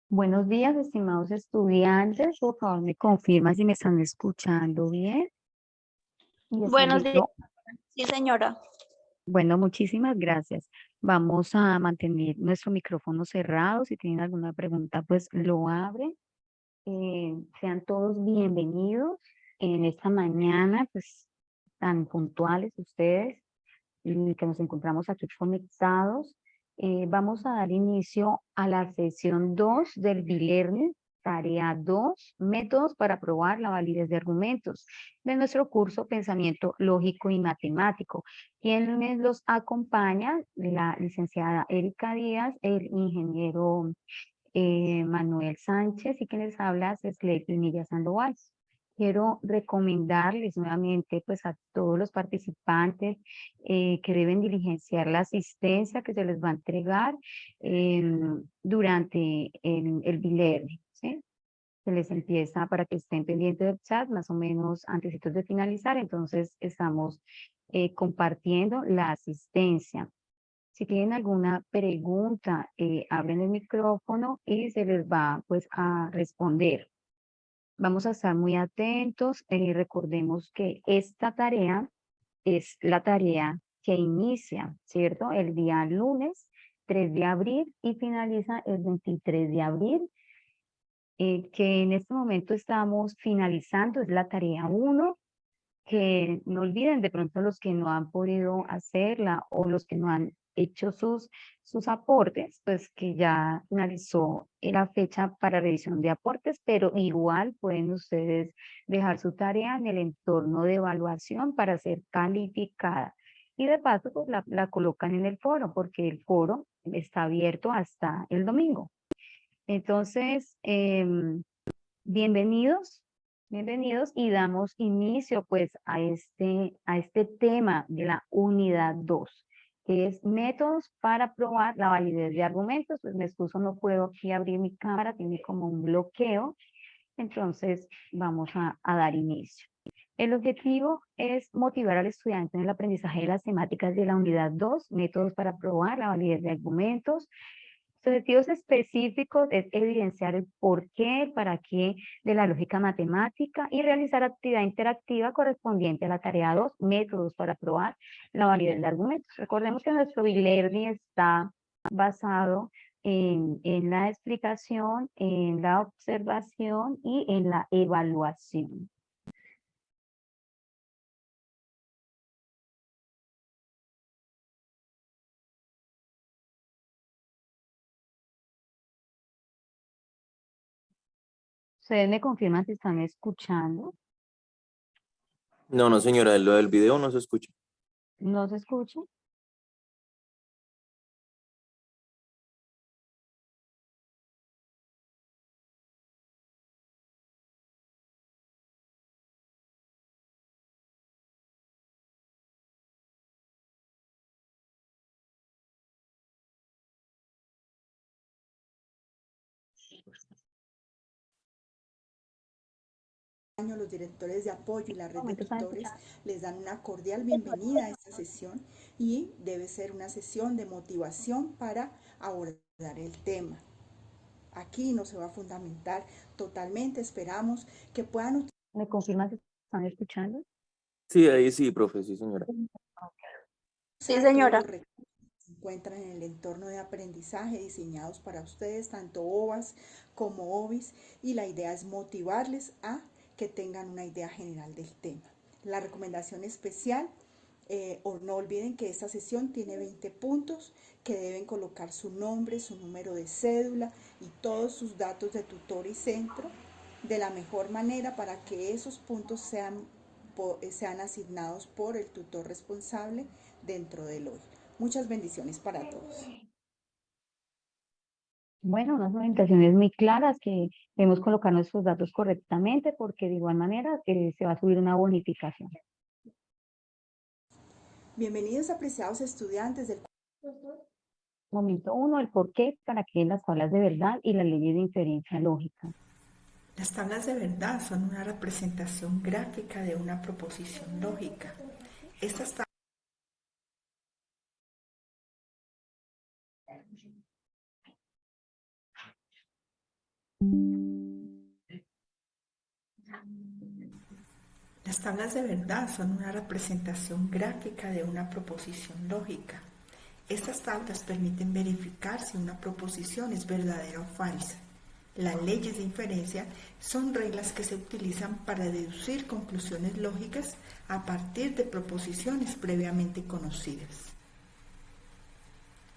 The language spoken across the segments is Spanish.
Buenos días, estimados estudiantes. Por favor, me confirman si me están escuchando bien. Y están Buenos días, viendo. sí señora. Bueno, muchísimas gracias. Vamos a mantener nuestro micrófono cerrado. Si tienen alguna pregunta, pues lo abren. Sean todos bienvenidos en esta mañana, pues tan puntuales ustedes y que nos encontramos aquí conectados. Vamos a dar inicio a la sesión 2 del B-Learning, tarea 2, métodos para probar la validez de argumentos de nuestro curso Pensamiento Lógico y Matemático. Quienes los acompaña, la licenciada Erika Díaz, el ingeniero Manuel Sánchez y quienes habla Cesley Pinilla Sandoval. Quiero recomendarles nuevamente pues a todos los participantes que deben diligenciar la asistencia que se les va a entregar durante el bilerni, ¿sí? Se les empieza para que estén pendientes del chat más o menos antes de finalizar, entonces estamos compartiendo la asistencia. Si tienen alguna pregunta, abren el micrófono y se les va pues a responder. Vamos a estar muy atentos. Recordemos que esta tarea es la tarea que inicia, ¿cierto? El día lunes 3 de abril y finaliza el 23 de abril, que en este momento estamos finalizando, es la tarea 1, que no olviden de pronto los que no han podido hacerla o los que no han hecho sus aportes, pues que ya finalizó la fecha para revisión de aportes, pero igual pueden ustedes dejar su tarea en el entorno de evaluación para ser calificada. Y de paso, pues la colocan en el foro, porque el foro está abierto hasta el domingo. Entonces, bienvenidos, bienvenidos y damos inicio pues a este tema de la unidad 2, que es métodos para probar la validez de argumentos. Pues me excuso, no puedo aquí abrir mi cámara, tiene como un bloqueo, entonces vamos a dar inicio. El objetivo es motivar al estudiante en el aprendizaje de las temáticas de la unidad 2, métodos para probar la validez de argumentos. Los objetivos específicos es evidenciar el por qué, el para qué de la lógica matemática y realizar actividad interactiva correspondiente a la tarea 2, métodos para probar la validez de argumentos. Recordemos que nuestro e-learning está basado en la explicación, en la observación y en la evaluación. Ustedes me confirman si están escuchando. No, no, señora, lo del video no se escucha. ¿No se escucha? Los directores de apoyo y la red de ¿Me están tutores escuchando? les dan una cordial bienvenida a esta sesión y debe ser una sesión de motivación para abordar el tema. Aquí no se va a fundamentar totalmente, esperamos que puedan ¿Me confirman si están escuchando? Sí, ahí sí, profe, sí, señora. Sí usar todos señora. los recursos que se encuentran en el entorno de aprendizaje diseñados para ustedes, tanto OVAS como OVIS, y la idea es motivarles a que tengan una idea general del tema. La recomendación especial, o no olviden que esta sesión tiene 20 puntos, que deben colocar su nombre, su número de cédula y todos sus datos de tutor y centro de la mejor manera para que esos puntos sean asignados por el tutor responsable dentro del hoy. Muchas bendiciones para todos. Bueno, unas orientaciones muy claras que debemos colocar nuestros datos correctamente porque de igual manera se va a subir una bonificación. Bienvenidos apreciados estudiantes del Momento 1, el por qué, para qué, las tablas de verdad y las leyes de inferencia lógica. Las tablas de verdad son una representación gráfica de una proposición lógica. Estas tablas Las tablas de verdad son una representación gráfica de una proposición lógica. Estas tablas permiten verificar si una proposición es verdadera o falsa. Las leyes de inferencia son reglas que se utilizan para deducir conclusiones lógicas a partir de proposiciones previamente conocidas.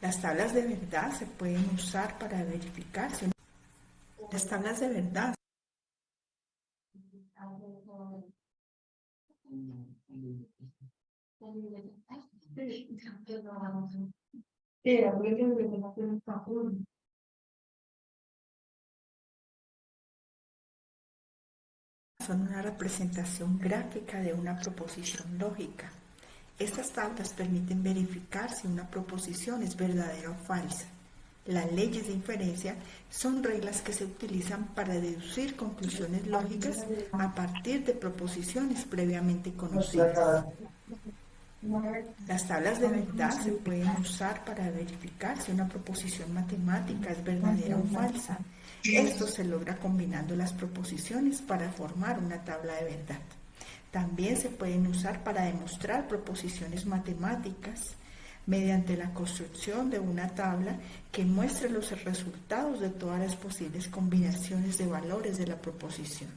Las tablas de verdad se pueden usar para verificar si las tablas de verdad son una representación gráfica de una proposición lógica. Estas tablas permiten verificar si una proposición es verdadera o falsa. Las leyes de inferencia son reglas que se utilizan para deducir conclusiones lógicas a partir de proposiciones previamente conocidas. Las tablas de verdad se pueden usar para verificar si una proposición matemática es verdadera o falsa. Esto se logra combinando las proposiciones para formar una tabla de verdad. También se pueden usar para demostrar proposiciones matemáticas mediante la construcción de una tabla que muestre los resultados de todas las posibles combinaciones de valores de la proposición.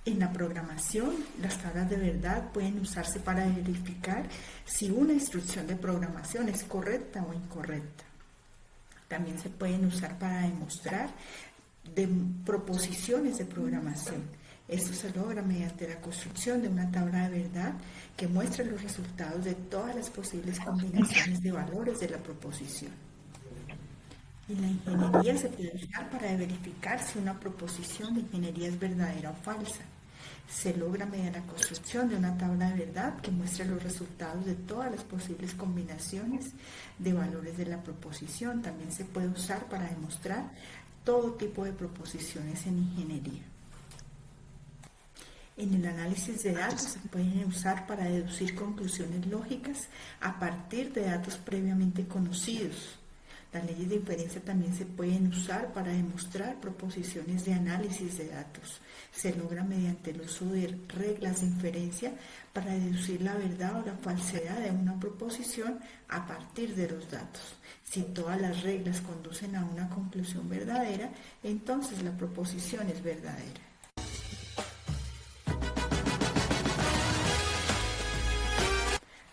En la programación, las tablas de verdad pueden usarse para verificar si una instrucción de programación es correcta o incorrecta. También se pueden usar para demostrar proposiciones de programación. Esto se logra mediante la construcción de una tabla de verdad que muestre los resultados de todas las posibles combinaciones de valores de la proposición. En la ingeniería se puede usar para verificar si una proposición de ingeniería es verdadera o falsa. Se logra mediante la construcción de una tabla de verdad que muestre los resultados de todas las posibles combinaciones de valores de la proposición. También se puede usar para demostrar todo tipo de proposiciones en ingeniería. En el análisis de datos se pueden usar para deducir conclusiones lógicas a partir de datos previamente conocidos. Las leyes de inferencia también se pueden usar para demostrar proposiciones de análisis de datos. Se logra mediante el uso de reglas de inferencia para deducir la verdad o la falsedad de una proposición a partir de los datos. Si todas las reglas conducen a una conclusión verdadera, entonces la proposición es verdadera.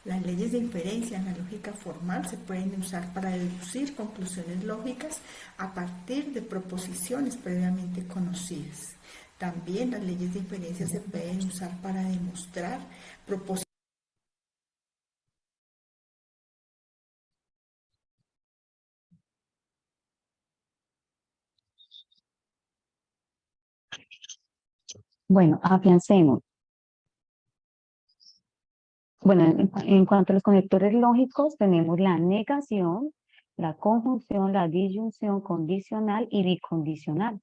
Las leyes de inferencia en la lógica formal se pueden usar para deducir conclusiones lógicas a partir de proposiciones previamente conocidas. También las leyes de inferencia se pueden usar para demostrar proposiciones. Bueno, afiancemos. Bueno, en cuanto a los conectores lógicos, tenemos la negación, la conjunción, la disyunción condicional y bicondicional.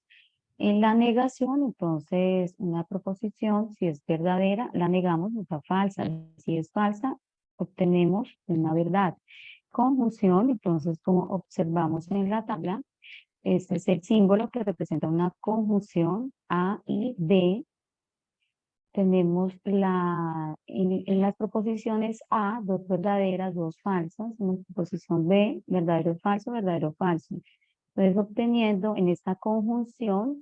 En la negación, entonces, una proposición, si es verdadera, la negamos, nos da falsa. Si es falsa, obtenemos una verdad. Conjunción, entonces, como observamos en la tabla, este es el símbolo que representa una conjunción A y B. Tenemos en las proposiciones A, dos verdaderas, dos falsas. En la proposición B, verdadero, falso, verdadero, falso. Entonces, obteniendo en esta conjunción,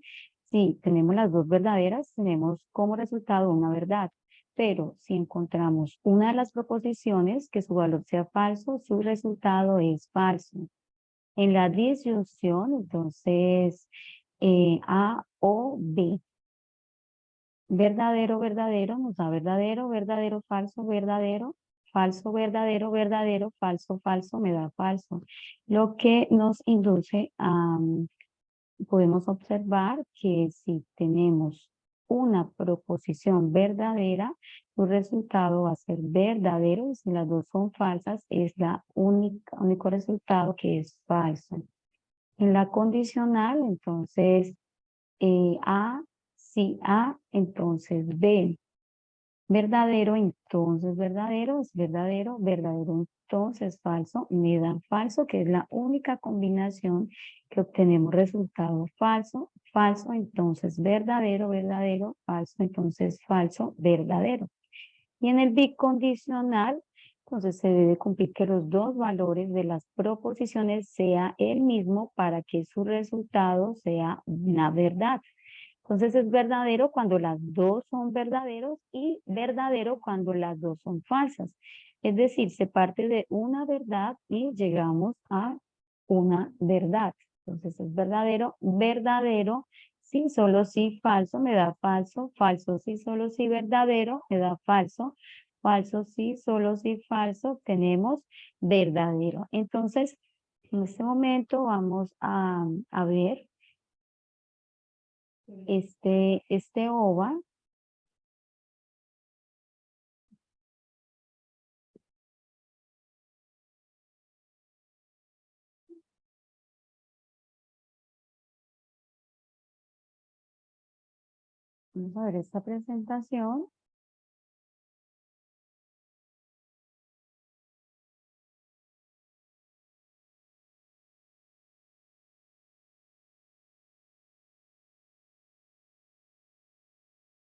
si tenemos las dos verdaderas, tenemos como resultado una verdad. Pero si encontramos una de las proposiciones que su valor sea falso, su resultado es falso. En la disyunción, entonces, A o B. Verdadero, verdadero, nos da verdadero, verdadero, falso, verdadero, falso, verdadero, verdadero, falso, falso, me da falso. Lo que nos induce a, podemos observar que si tenemos una proposición verdadera, su resultado va a ser verdadero, y si las dos son falsas, es la único resultado que es falso. En la condicional, entonces, A, si A, entonces B. Verdadero, entonces verdadero, es verdadero, verdadero, entonces falso, me da falso, que es la única combinación que obtenemos resultado falso, falso, entonces verdadero, verdadero, falso, entonces falso, verdadero. Y en el bicondicional, entonces se debe cumplir que los dos valores de las proposiciones sea el mismo para que su resultado sea una verdad. Entonces es verdadero cuando las dos son verdaderos y verdadero cuando las dos son falsas. Es decir, se parte de una verdad y llegamos a una verdad. Entonces es verdadero, verdadero, sí, solo sí, falso, me da falso, falso, sí, solo sí, verdadero, me da falso, falso, sí, solo sí, falso, tenemos verdadero. Entonces, en este momento vamos a ver este OVA. Vamos a ver esta presentación.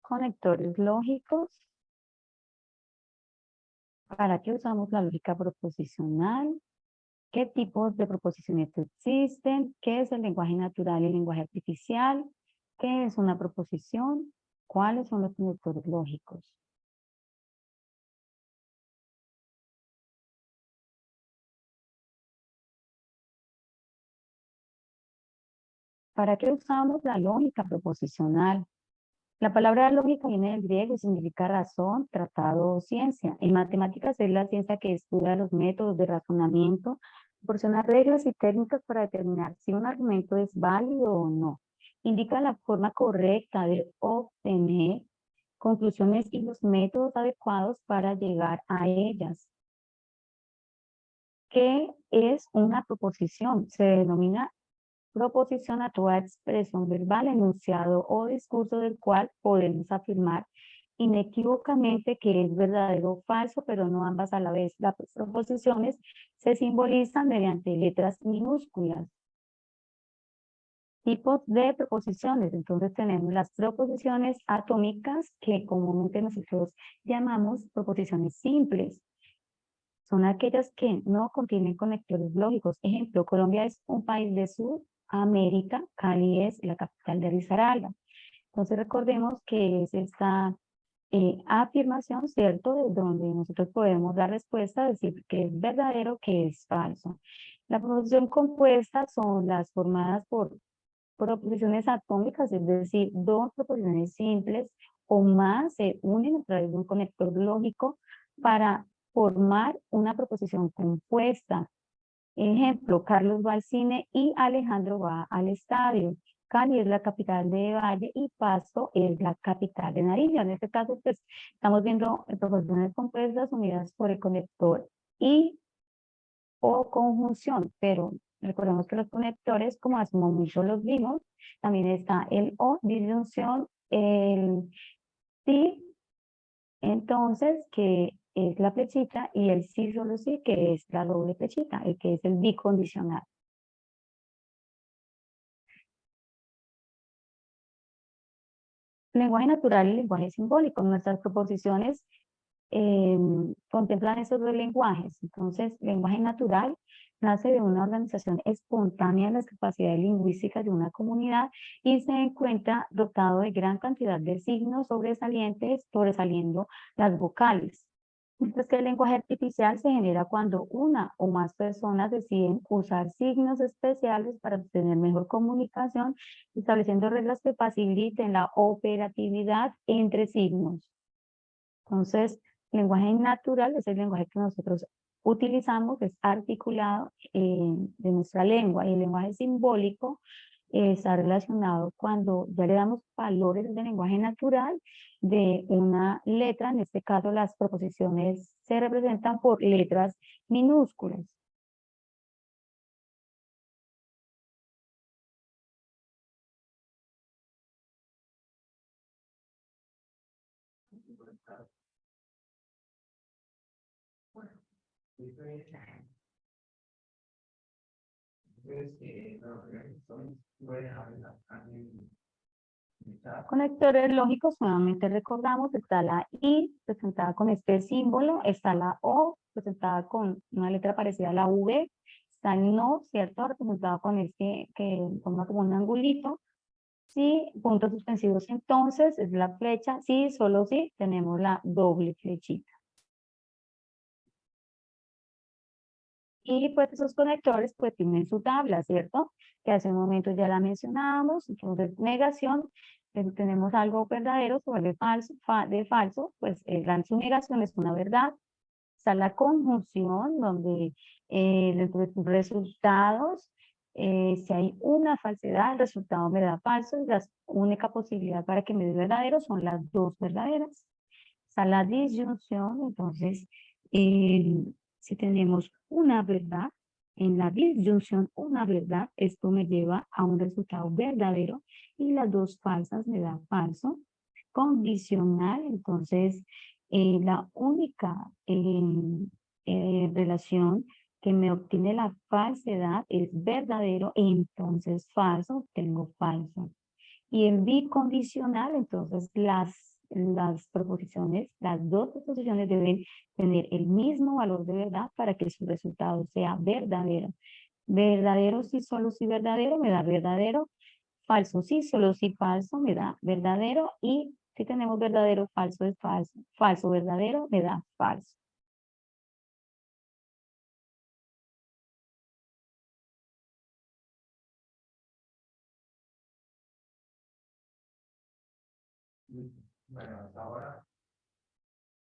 Conectores lógicos. ¿Para qué usamos la lógica proposicional? ¿Qué tipos de proposiciones existen? ¿Qué es el lenguaje natural y el lenguaje artificial? ¿Qué es una proposición? ¿Cuáles son los conectores lógicos? ¿Para qué usamos la lógica proposicional? La palabra lógica viene del griego y significa razón, tratado o ciencia. En matemáticas es la ciencia que estudia los métodos de razonamiento, proporciona reglas y técnicas para determinar si un argumento es válido o no. Indica la forma correcta de obtener conclusiones y los métodos adecuados para llegar a ellas. ¿Qué es una proposición? Se denomina proposición a toda expresión verbal, enunciado o discurso del cual podemos afirmar inequívocamente que es verdadero o falso, pero no ambas a la vez. Las proposiciones se simbolizan mediante letras minúsculas. Tipos de proposiciones. Entonces tenemos las proposiciones atómicas, que comúnmente nosotros llamamos proposiciones simples. Son aquellas que no contienen conectores lógicos. Ejemplo, Colombia es un país de Sudamérica, Cali es la capital de Risaralda. Entonces recordemos que es esta afirmación, ¿cierto? De donde nosotros podemos dar respuesta, decir que es verdadero, que es falso. La proposición compuesta son las formadas por proposiciones atómicas, es decir, dos proposiciones simples o más se unen a través de un conector lógico para formar una proposición compuesta. Ejemplo, Carlos va al cine y Alejandro va al estadio. Cali es la capital de Valle y Pasto es la capital de Nariño. En este caso, pues, estamos viendo proposiciones compuestas unidas por el conector y o conjunción, pero recordemos que los conectores, como hace un momento los vimos, también está el o, disyunción, el sí, entonces, que es la flechita, y el sí solo sí, que es la doble flechita, el que es el bicondicional. Lenguaje natural y lenguaje simbólico. Nuestras proposiciones contemplan esos dos lenguajes. Entonces, lenguaje natural nace de una organización espontánea de las capacidades lingüísticas de una comunidad y se encuentra dotado de gran cantidad de signos sobresalientes, sobresaliendo las vocales. Mientras que el lenguaje artificial se genera cuando una o más personas deciden usar signos especiales para obtener mejor comunicación, estableciendo reglas que faciliten la operatividad entre signos. Entonces, el lenguaje natural es el lenguaje que nosotros utilizamos, es articulado de nuestra lengua, y el lenguaje simbólico está relacionado cuando ya le damos valores del lenguaje natural de una letra. En este caso, las proposiciones se representan por letras minúsculas. Conectores lógicos, nuevamente recordamos, está la I presentada con este símbolo, está la O presentada con una letra parecida a la V, está el NO, ¿cierto? Representado con este que forma como un angulito. Sí, puntos suspensivos entonces es la flecha, sí, solo sí, tenemos la doble flechita. Y pues esos conectores pues tienen su tabla, ¿cierto? Que hace un momento ya la mencionábamos, entonces negación, tenemos algo verdadero sobre falso, pues su negación es una verdad. Está la conjunción donde los resultados, si hay una falsedad, el resultado me da falso y la única posibilidad para que me dé verdadero son las dos verdaderas. Está la disyunción, entonces si tenemos una verdad, en la disyunción una verdad, esto me lleva a un resultado verdadero y las dos falsas me dan falso. Condicional, entonces la única relación que me obtiene la falsedad es verdadero, entonces falso, tengo falso. Y en bicondicional, entonces las proposiciones, las dos proposiciones deben tener el mismo valor de verdad para que su resultado sea verdadero. Verdadero si solo si verdadero me da verdadero. Falso si solo si falso me da verdadero. Y si tenemos verdadero, falso es falso. Falso, verdadero me da falso. Bueno, hasta ahora,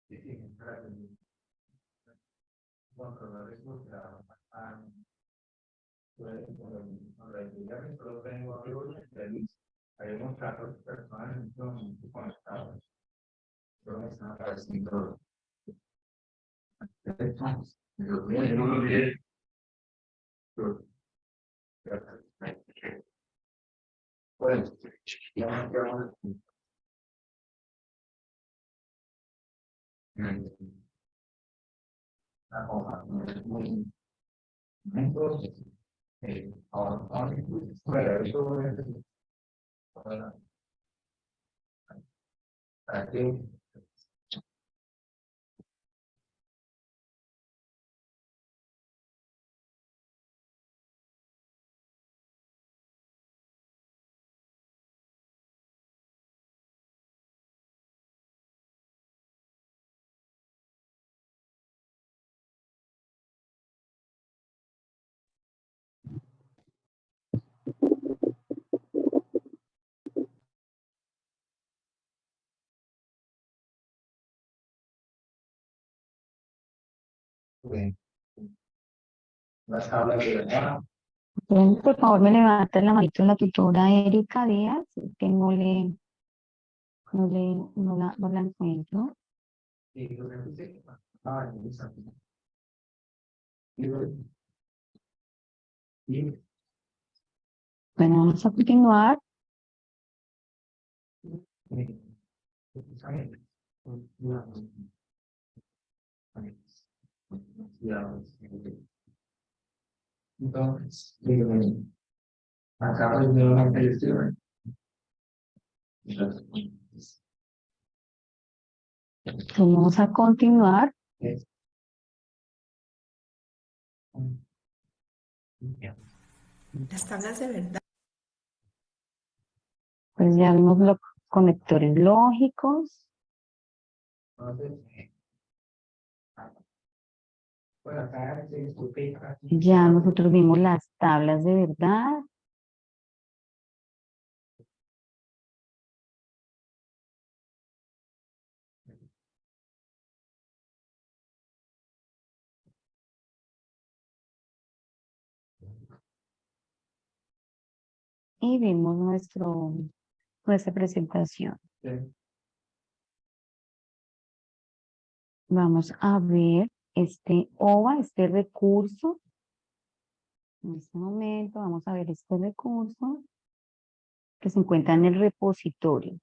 sí, controladores solo tengo feliz. Hay unos casos personales conectados. Solo están apareciendo. Bueno, entonces, ahora, fuera de todo eso, aquí, las tablas de verdad. Entonces, por favor, me levanten la manito la tutora Erika Díaz, que no la encuentro. Y lo que dice, Bueno, vamos a continuar. Entonces, acaba de ver una petición. Vamos a continuar. Las tablas de verdad. Pues ya vimos los conectores lógicos. Ya nosotros vimos las tablas de verdad. Y vimos nuestra presentación. Vamos a ver este OVA, este recurso. En este momento vamos a ver este recurso que se encuentra en el repositorio.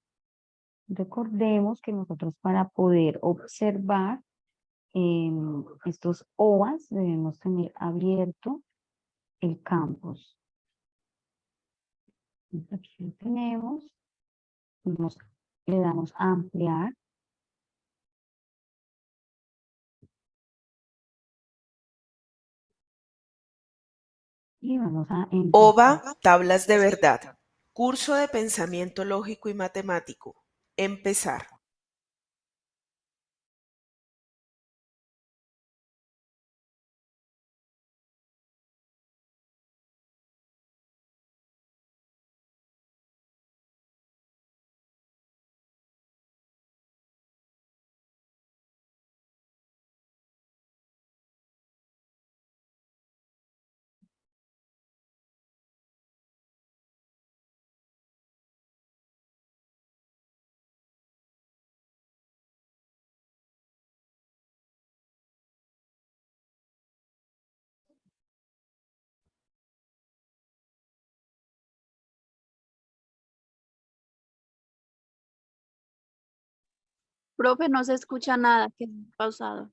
Recordemos que nosotros para poder observar estos OVAs debemos tener abierto el campus. Aquí lo tenemos, le damos a ampliar. Y vamos a empezar. OVA, Tablas de Verdad. Curso de Pensamiento Lógico y Matemático. Empezar. Profe, no se escucha nada, que pausado.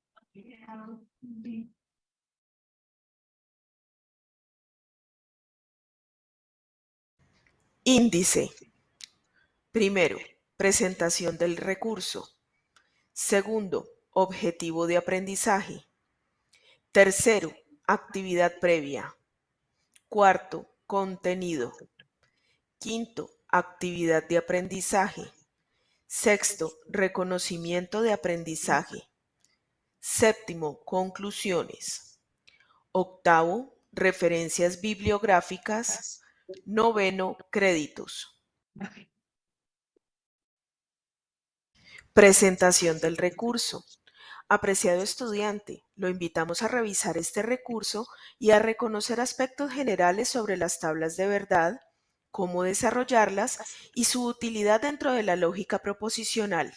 Índice. Primero, presentación del recurso. Segundo, objetivo de aprendizaje. Tercero, actividad previa. Cuarto, contenido. Quinto, actividad de aprendizaje. Sexto, reconocimiento de aprendizaje. Séptimo, conclusiones. Octavo, referencias bibliográficas. Noveno, créditos. Presentación del recurso. Apreciado estudiante, lo invitamos a revisar este recurso y a reconocer aspectos generales sobre las tablas de verdad, cómo desarrollarlas y su utilidad dentro de la lógica proposicional.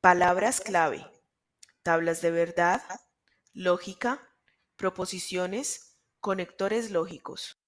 Palabras clave: tablas de verdad, lógica, proposiciones, conectores lógicos.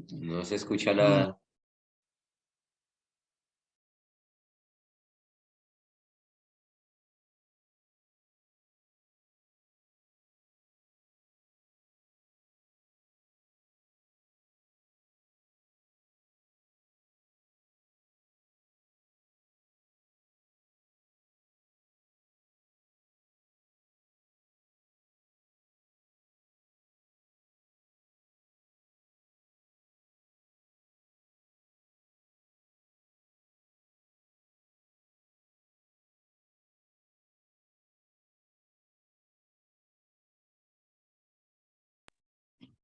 No se escucha la...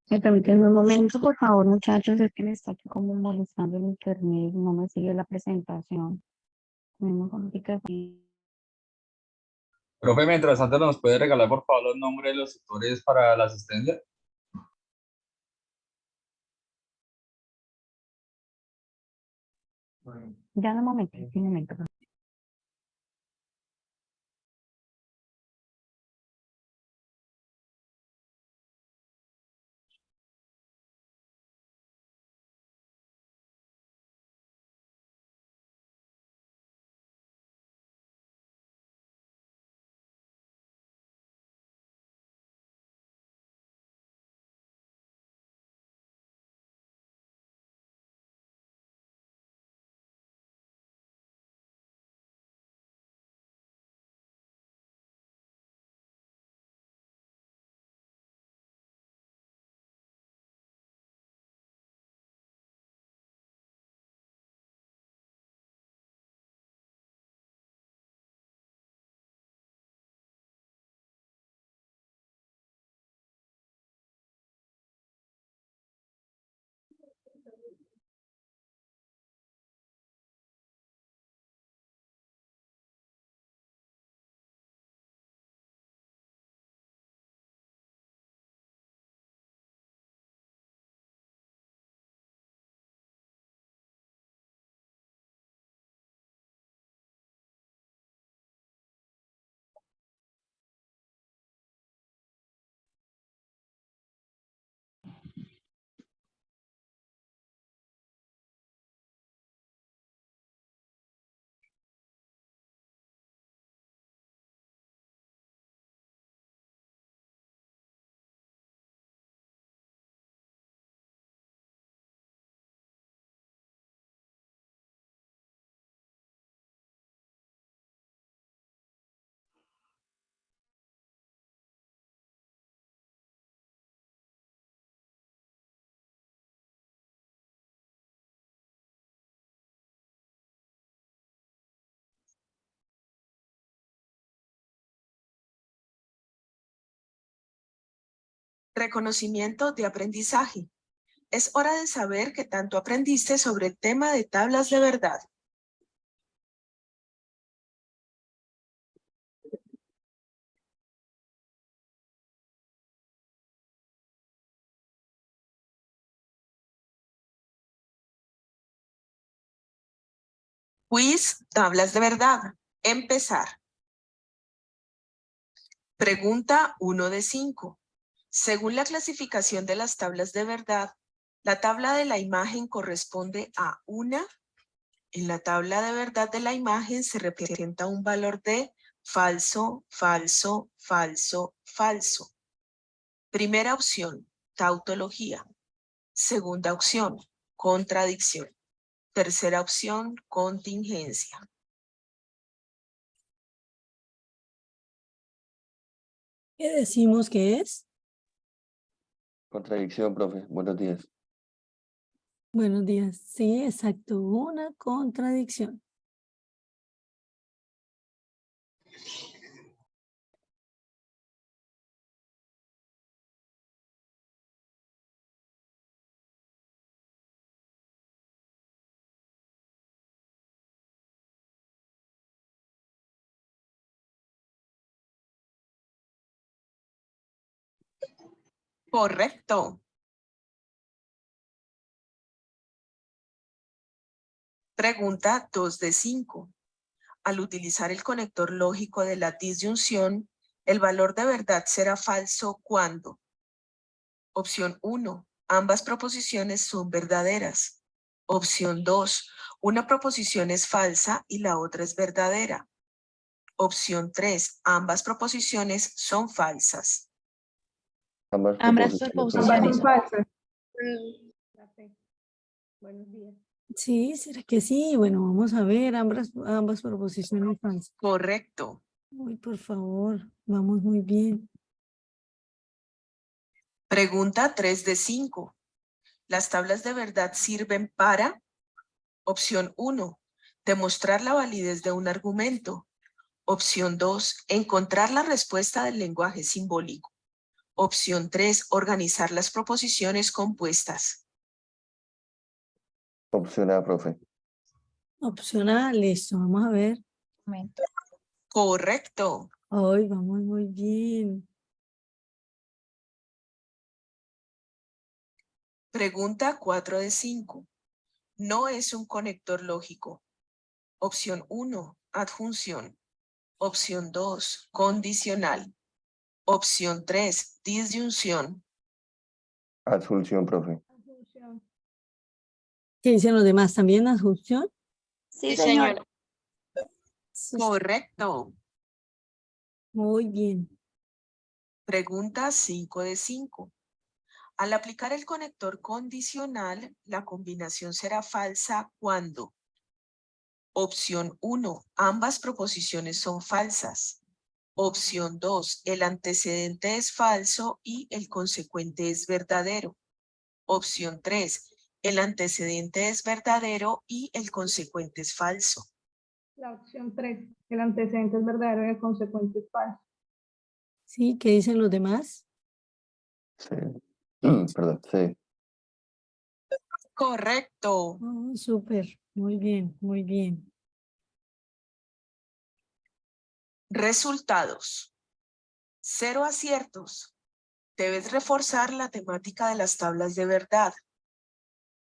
¿Me permiten un momento, por favor, muchachos? Es que me está aquí como molestando el internet, no me sigue la presentación. Tenemos complicaciones. Profe, mientras tanto, ¿nos puede regalar por favor los nombres de los tutores para la asistencia? Ya en un momento, un momento. Reconocimiento de aprendizaje. Es hora de saber qué tanto aprendiste sobre el tema de tablas de verdad. Quiz, tablas de verdad. Empezar. Pregunta 1 de 5. Según la clasificación de las tablas de verdad, la tabla de la imagen corresponde a una. En la tabla de verdad de la imagen se representa un valor de falso, falso, falso, falso. Primera opción, tautología. Segunda opción, contradicción. Tercera opción, contingencia. ¿Qué decimos que es? Contradicción, profe. Buenos días. Buenos días. Sí, exacto. Una contradicción. Correcto. Pregunta 2 de 5. Al utilizar el conector lógico de la disyunción, el valor de verdad será falso cuando. Opción 1. Ambas proposiciones son verdaderas. Opción 2. Una proposición es falsa y la otra es verdadera. Opción 3. Ambas proposiciones son falsas. Ambas Ambas proposiciones. proposiciones. Buenos días. Sí, ¿será que sí? Bueno, vamos a ver ambas proposiciones falsas. Correcto. Uy, por favor, vamos muy bien. Pregunta 3 de 5. Las tablas de verdad sirven para. Opción 1. Demostrar la validez de un argumento. Opción 2. Encontrar la respuesta del lenguaje simbólico. Opción 3. Organizar las proposiciones compuestas. Opción A, profe. Opción A, listo. Vamos a ver. Correcto. Hoy vamos muy bien. Pregunta 4 de 5. No es un conector lógico. Opción 1. Adjunción. Opción 2. Condicional. Opción 3. Disyunción. Adjunción, profe. ¿Qué dicen los demás? ¿También adjunción? Sí, señora. Correcto. Muy bien. Pregunta 5 de 5. Al aplicar el conector condicional, la combinación será falsa cuando. Opción 1. Ambas proposiciones son falsas. Opción 2. El antecedente es falso y el consecuente es verdadero. Opción 3. El antecedente es verdadero y el consecuente es falso. La opción 3, el antecedente es verdadero y el consecuente es falso. ¿Sí? ¿Qué dicen los demás? Sí. Perdón, sí. Correcto. Oh, súper. Muy bien, muy bien. Resultados. 0 aciertos. Debes reforzar la temática de las tablas de verdad.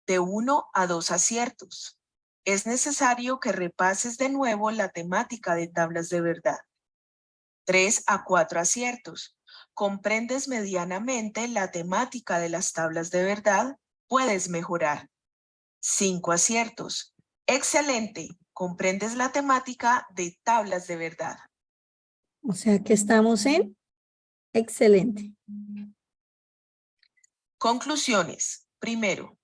De 1 a 2 aciertos. Es necesario que repases de nuevo la temática de tablas de verdad. 3 a 4 aciertos. Comprendes medianamente la temática de las tablas de verdad. Puedes mejorar. 5 aciertos. Excelente. Comprendes la temática de tablas de verdad. O sea que estamos en excelente. Conclusiones. Primero,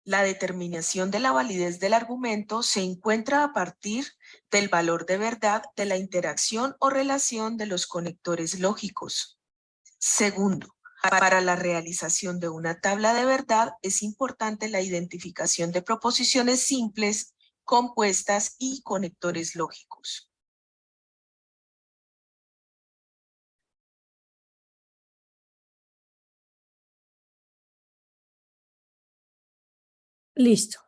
la determinación de la validez del argumento se encuentra a partir del valor de verdad de la interacción o relación de los conectores lógicos. Segundo, para la realización de una tabla de verdad es importante la identificación de proposiciones simples, compuestas y conectores lógicos. Listo.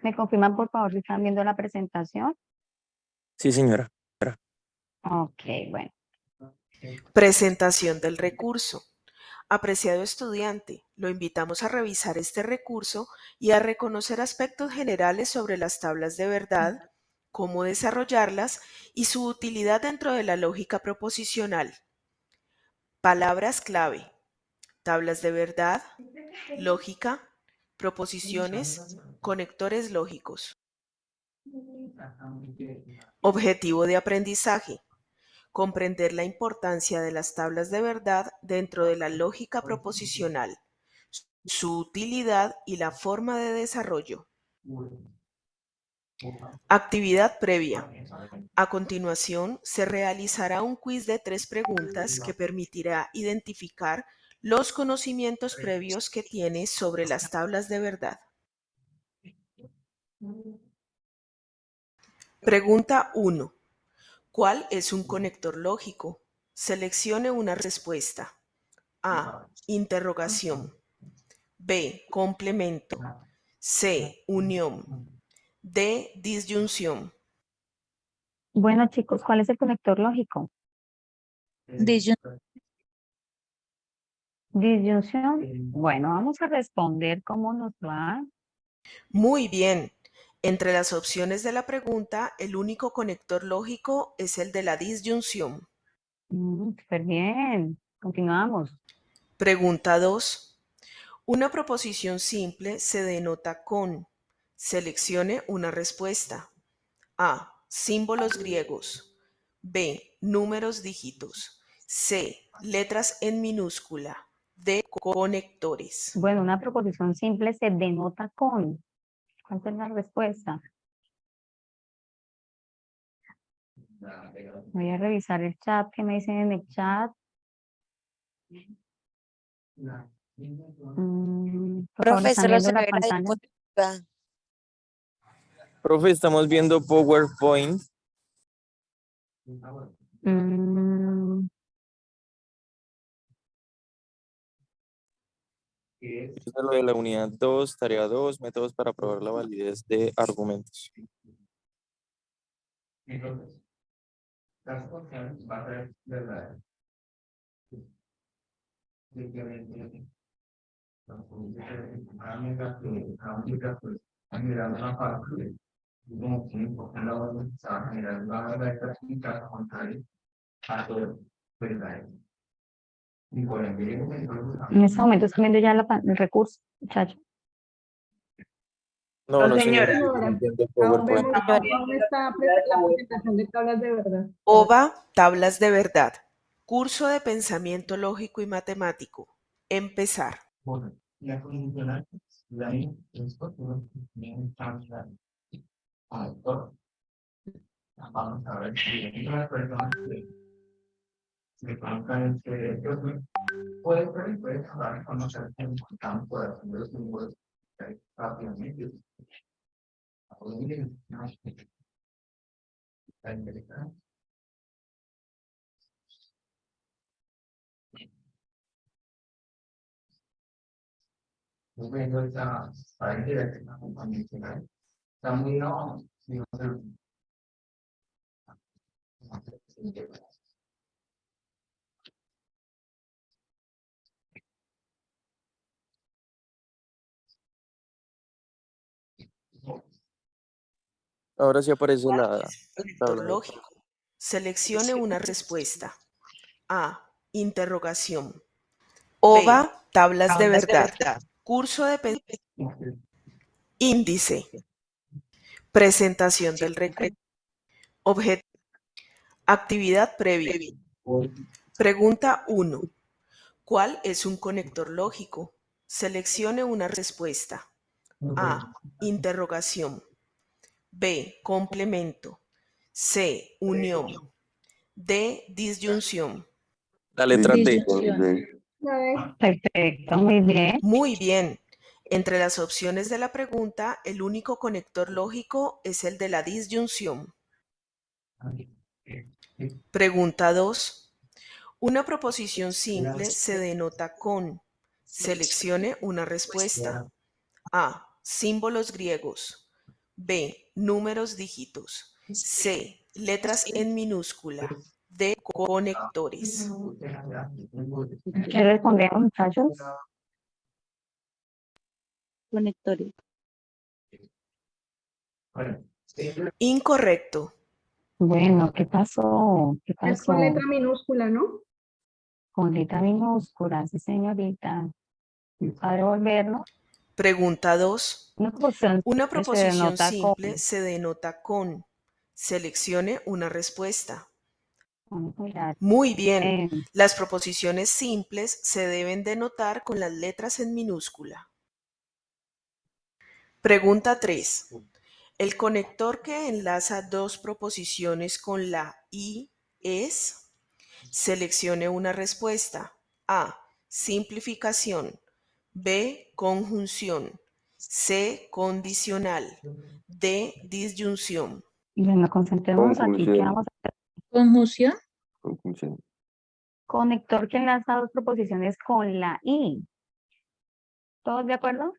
¿Me confirman, por favor, si están viendo la presentación? Sí, señora. Ok, bueno. Presentación del recurso. Apreciado estudiante, lo invitamos a revisar este recurso y a reconocer aspectos generales sobre las tablas de verdad, cómo desarrollarlas y su utilidad dentro de la lógica proposicional. Palabras clave: tablas de verdad, lógica, proposiciones, conectores lógicos. Objetivo de aprendizaje: comprender la importancia de las tablas de verdad dentro de la lógica proposicional, su utilidad y la forma de desarrollo. Actividad previa. A continuación, se realizará un quiz de 3 preguntas que permitirá identificar los conocimientos previos que tiene sobre las tablas de verdad. Pregunta 1. ¿Cuál es un conector lógico? Seleccione una respuesta. A. Interrogación. B. Complemento. C. Unión. D. Disyunción. Bueno, chicos, ¿cuál es el conector lógico? Disyunción. Bueno, vamos a responder cómo nos va. Muy bien. Entre las opciones de la pregunta, el único conector lógico es el de la disyunción. Súper bien. Continuamos. Pregunta 2. Una proposición simple se denota con. Seleccione una respuesta. A. Símbolos griegos. B. Números dígitos. C. Letras en minúscula. D. Conectores. Bueno, una proposición simple se denota con. ¿Cuál es la respuesta? Voy a revisar el chat. ¿Qué me dicen en el chat? Por favor, ¿están viendo la pantalla? Profe, estamos viendo PowerPoint. Mm, Es de lo de la unidad 2, tarea 2, métodos para probar la validez de argumentos. Entonces, las opciones van a ser verdad. Simplemente, a medida que a mirar una parte, como tiempo, en la hora de generar la verdad técnica contraria a todo verdad. Y por ende, en este momento están viendo ya el recurso, muchachos. No, no, señora. señora. Ahora, Estamos viendo aún PowerPoint. aún está la presentación de tablas de verdad. OVA, tablas de verdad. Curso de pensamiento lógico y matemático. Empezar. bueno, la condicional, la esto, tiene cambia a todo. Vamos a ver si hay una persona que se coloca en este puede hablar con nosotros en el campo de los números rápidamente. Viendo esta pared de la compañía está muy no, Ahora sí aparece ¿Cuál la es el conector tabla. lógico? Seleccione una respuesta. A. Interrogación. OVA, tablas de verdad. Curso de índice. Presentación del recurso. Objeto. Actividad previa. Pregunta 1. ¿Cuál es un conector lógico? Seleccione una respuesta. A. Interrogación. B. Complemento. C, unión. D, disyunción. La letra D. La D. Perfecto, muy bien. Muy bien. Entre las opciones de la pregunta, el único conector lógico es el de la disyunción. Pregunta 2. Una proposición simple se denota con. Seleccione una respuesta. A. Símbolos griegos. B. Números dígitos. C. Letras en minúscula. D. Conectores. ¿Qué respondemos, muchachos? Conectores. Incorrecto. Bueno, ¿qué pasó? ¿Qué Es pasó? con letra minúscula, ¿no? Con letra minúscula, sí, señorita. Para volverlo, Pregunta 2. una Una proposición se proposición denota simple se denota con. Seleccione una respuesta. mirar, Muy bien. Las proposiciones simples se deben denotar con las letras en minúscula. Pregunta 3. El conector que enlaza dos proposiciones con la I es. Seleccione una respuesta. A. Simplificación. B. Conjunción. C. Condicional. D. Disyunción. bueno, concentremos aquí. ¿Qué vamos a hacer? Conjunción. Conector que enlaza dos proposiciones con la I. ¿Todos de acuerdo?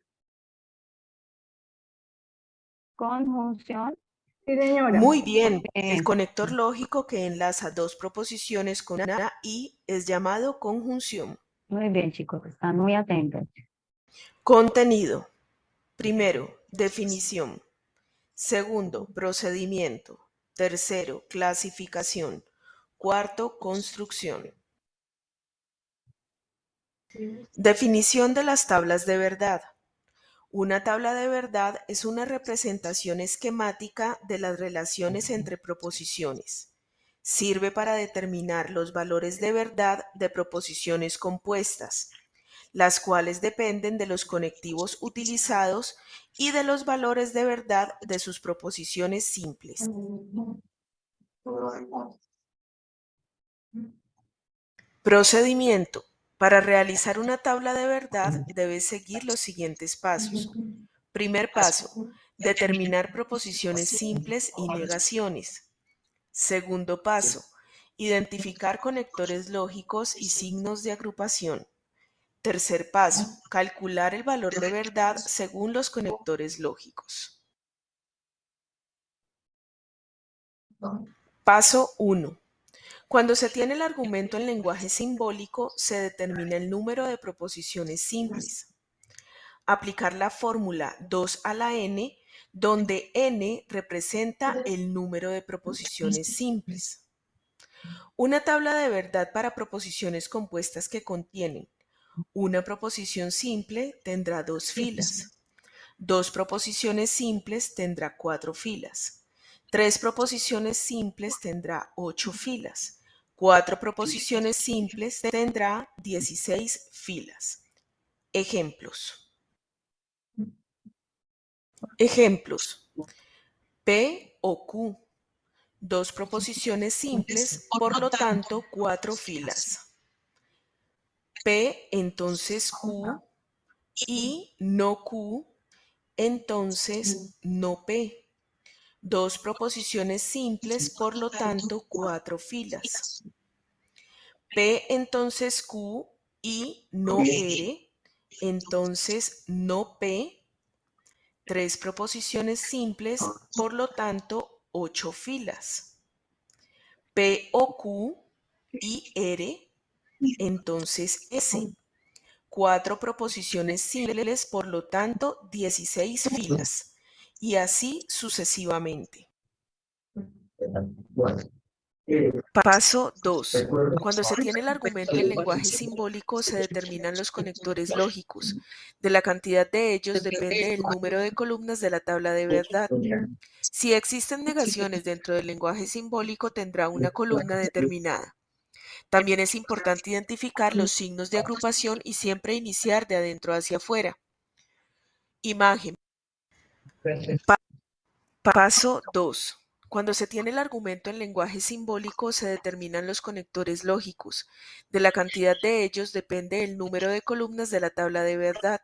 Conjunción. Sí, señora. Muy bien. El Bien. conector lógico que enlaza dos proposiciones con una I es llamado conjunción. Muy bien, chicos, están muy atentos. Contenido. Primero, definición. Segundo, procedimiento. Tercero, clasificación. Cuarto, construcción. Definición de las tablas de verdad. Una tabla de verdad es una representación esquemática de las relaciones entre proposiciones. Sirve para determinar los valores de verdad de proposiciones compuestas, las cuales dependen de los conectivos utilizados y de los valores de verdad de sus proposiciones simples. Procedimiento. Para realizar una tabla de verdad debes seguir los siguientes pasos. Primer paso, determinar proposiciones simples y negaciones. Segundo paso, identificar conectores lógicos y signos de agrupación. Tercer paso, calcular el valor de verdad según los conectores lógicos. Paso 1. Cuando se tiene el argumento en lenguaje simbólico, se determina el número de proposiciones simples. Aplicar la fórmula 2 a la n, donde n representa el número de proposiciones simples. Una tabla de verdad para proposiciones compuestas que contienen una proposición simple tendrá 2 filas. 2 proposiciones simples tendrá 4 filas. 3 proposiciones simples tendrá 8 filas. 4 proposiciones simples tendrá 16 filas. Ejemplos. Ejemplos. P o Q. 2 proposiciones simples, por lo tanto 4 filas. P, entonces Q, y no Q, entonces no P. 2 proposiciones simples, por lo tanto 4 filas. P, entonces Q, y no R, entonces no P. 3 proposiciones simples, por lo tanto 8 filas. P o Q y R, entonces S. 4 proposiciones simples, por lo tanto 16 filas. Y así sucesivamente. Paso 2. Cuando se tiene el argumento en lenguaje simbólico, se determinan los conectores lógicos. De la cantidad de ellos depende el número de columnas de la tabla de verdad. Si existen negaciones dentro del lenguaje simbólico, tendrá una columna determinada. También es importante identificar los signos de agrupación y siempre iniciar de adentro hacia afuera. Imagen. Paso 2. Cuando se tiene el argumento en lenguaje simbólico, se determinan los conectores lógicos. De la cantidad de ellos depende el número de columnas de la tabla de verdad.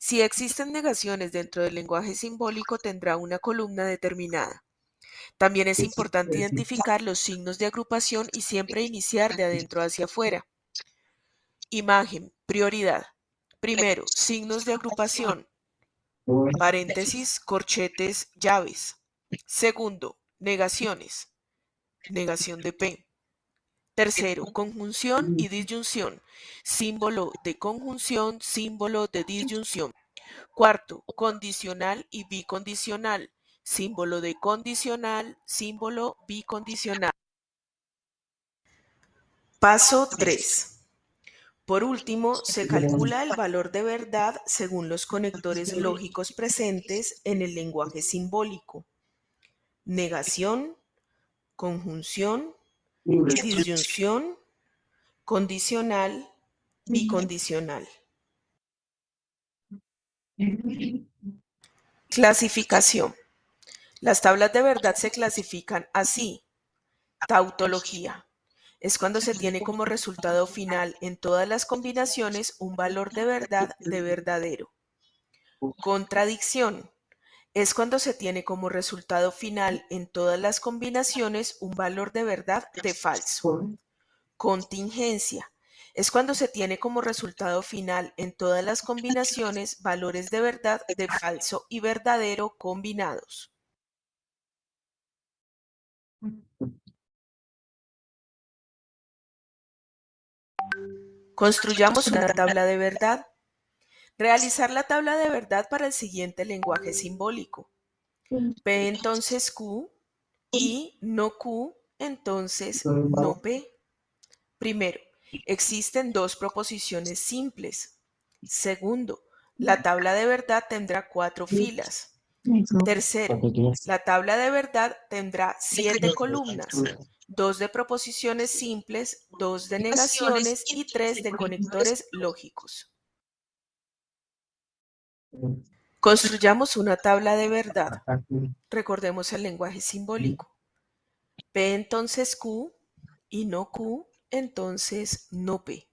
Si existen negaciones dentro del lenguaje simbólico, tendrá una columna determinada. También es importante identificar los signos de agrupación y siempre iniciar de adentro hacia afuera. Imagen, prioridad. Primero, signos de agrupación, paréntesis, corchetes, llaves. Segundo, negaciones, negación de P. Tercero, conjunción y disyunción, símbolo de conjunción, símbolo de disyunción. Cuarto, condicional y bicondicional, símbolo de condicional, símbolo bicondicional. Paso 3. Por último, se calcula el valor de verdad según los conectores lógicos presentes en el lenguaje simbólico. Negación, conjunción, disyunción, condicional, bicondicional. Clasificación. Las tablas de verdad se clasifican así. Tautología. Es cuando se tiene como resultado final en todas las combinaciones un valor de verdad de verdadero. Contradicción. Es cuando se tiene como resultado final en todas las combinaciones un valor de verdad de falso. Contingencia. Es cuando se tiene como resultado final en todas las combinaciones valores de verdad de falso y verdadero combinados. Construyamos una tabla de verdad. Realizar la tabla de verdad para el siguiente lenguaje simbólico. P entonces Q y no Q entonces no P. Primero, existen dos proposiciones simples. Segundo, la tabla de verdad tendrá 4 filas. Tercero, la tabla de verdad tendrá 7 columnas, 2 de proposiciones simples, 2 de negaciones y 3 de conectores lógicos. Construyamos una tabla de verdad. Recordemos el lenguaje simbólico. P entonces Q y no Q, entonces no P.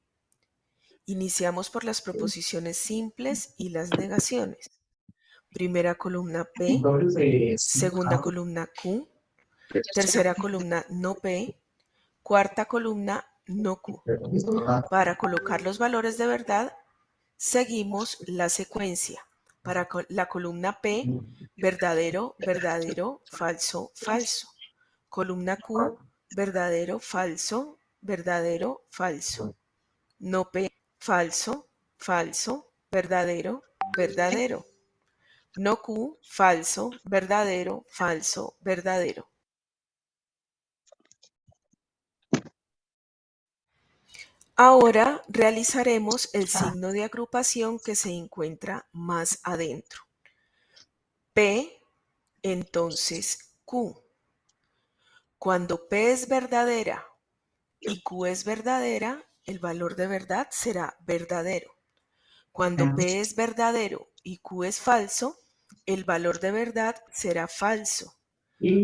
Iniciamos por las proposiciones simples y las negaciones. Primera columna P, segunda columna Q, tercera columna no P, cuarta columna no Q. Para colocar los valores de verdad, seguimos la secuencia. Para la columna P, verdadero, verdadero, falso, falso. Columna Q, verdadero, falso, verdadero, falso. No P, falso, falso, verdadero, verdadero. No Q, falso, verdadero, falso, verdadero. Ahora realizaremos el signo de agrupación que se encuentra más adentro. P, entonces Q. Cuando P es verdadera y Q es verdadera, el valor de verdad será verdadero. Cuando P es verdadero y Q es falso, el valor de verdad será falso.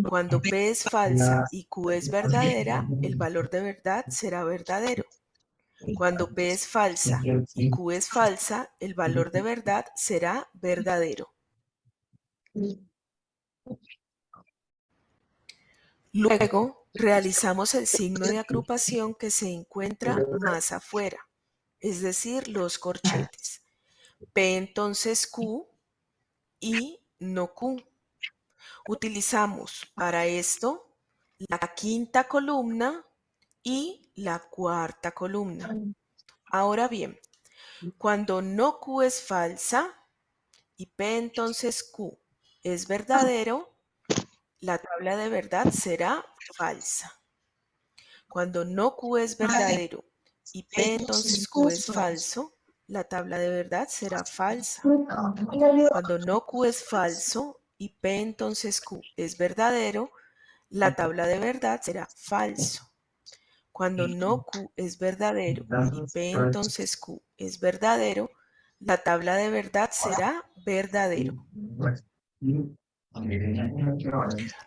Cuando P es falsa y Q es verdadera, el valor de verdad será verdadero. Cuando P es falsa y Q es falsa, el valor de verdad será verdadero. Luego, realizamos el signo de agrupación que se encuentra más afuera, es decir, los corchetes. P entonces Q y no Q. Utilizamos para esto la quinta columna y la cuarta columna. Ahora bien, cuando no Q es falsa y P entonces Q es verdadero, la tabla de verdad será falsa. Cuando no Q es verdadero y P entonces Q es falso, la tabla de verdad será falsa. Cuando no Q es falso y P entonces Q es verdadero, la tabla de verdad será falso. Cuando no Q es verdadero y P entonces Q es verdadero, la tabla de verdad será verdadero.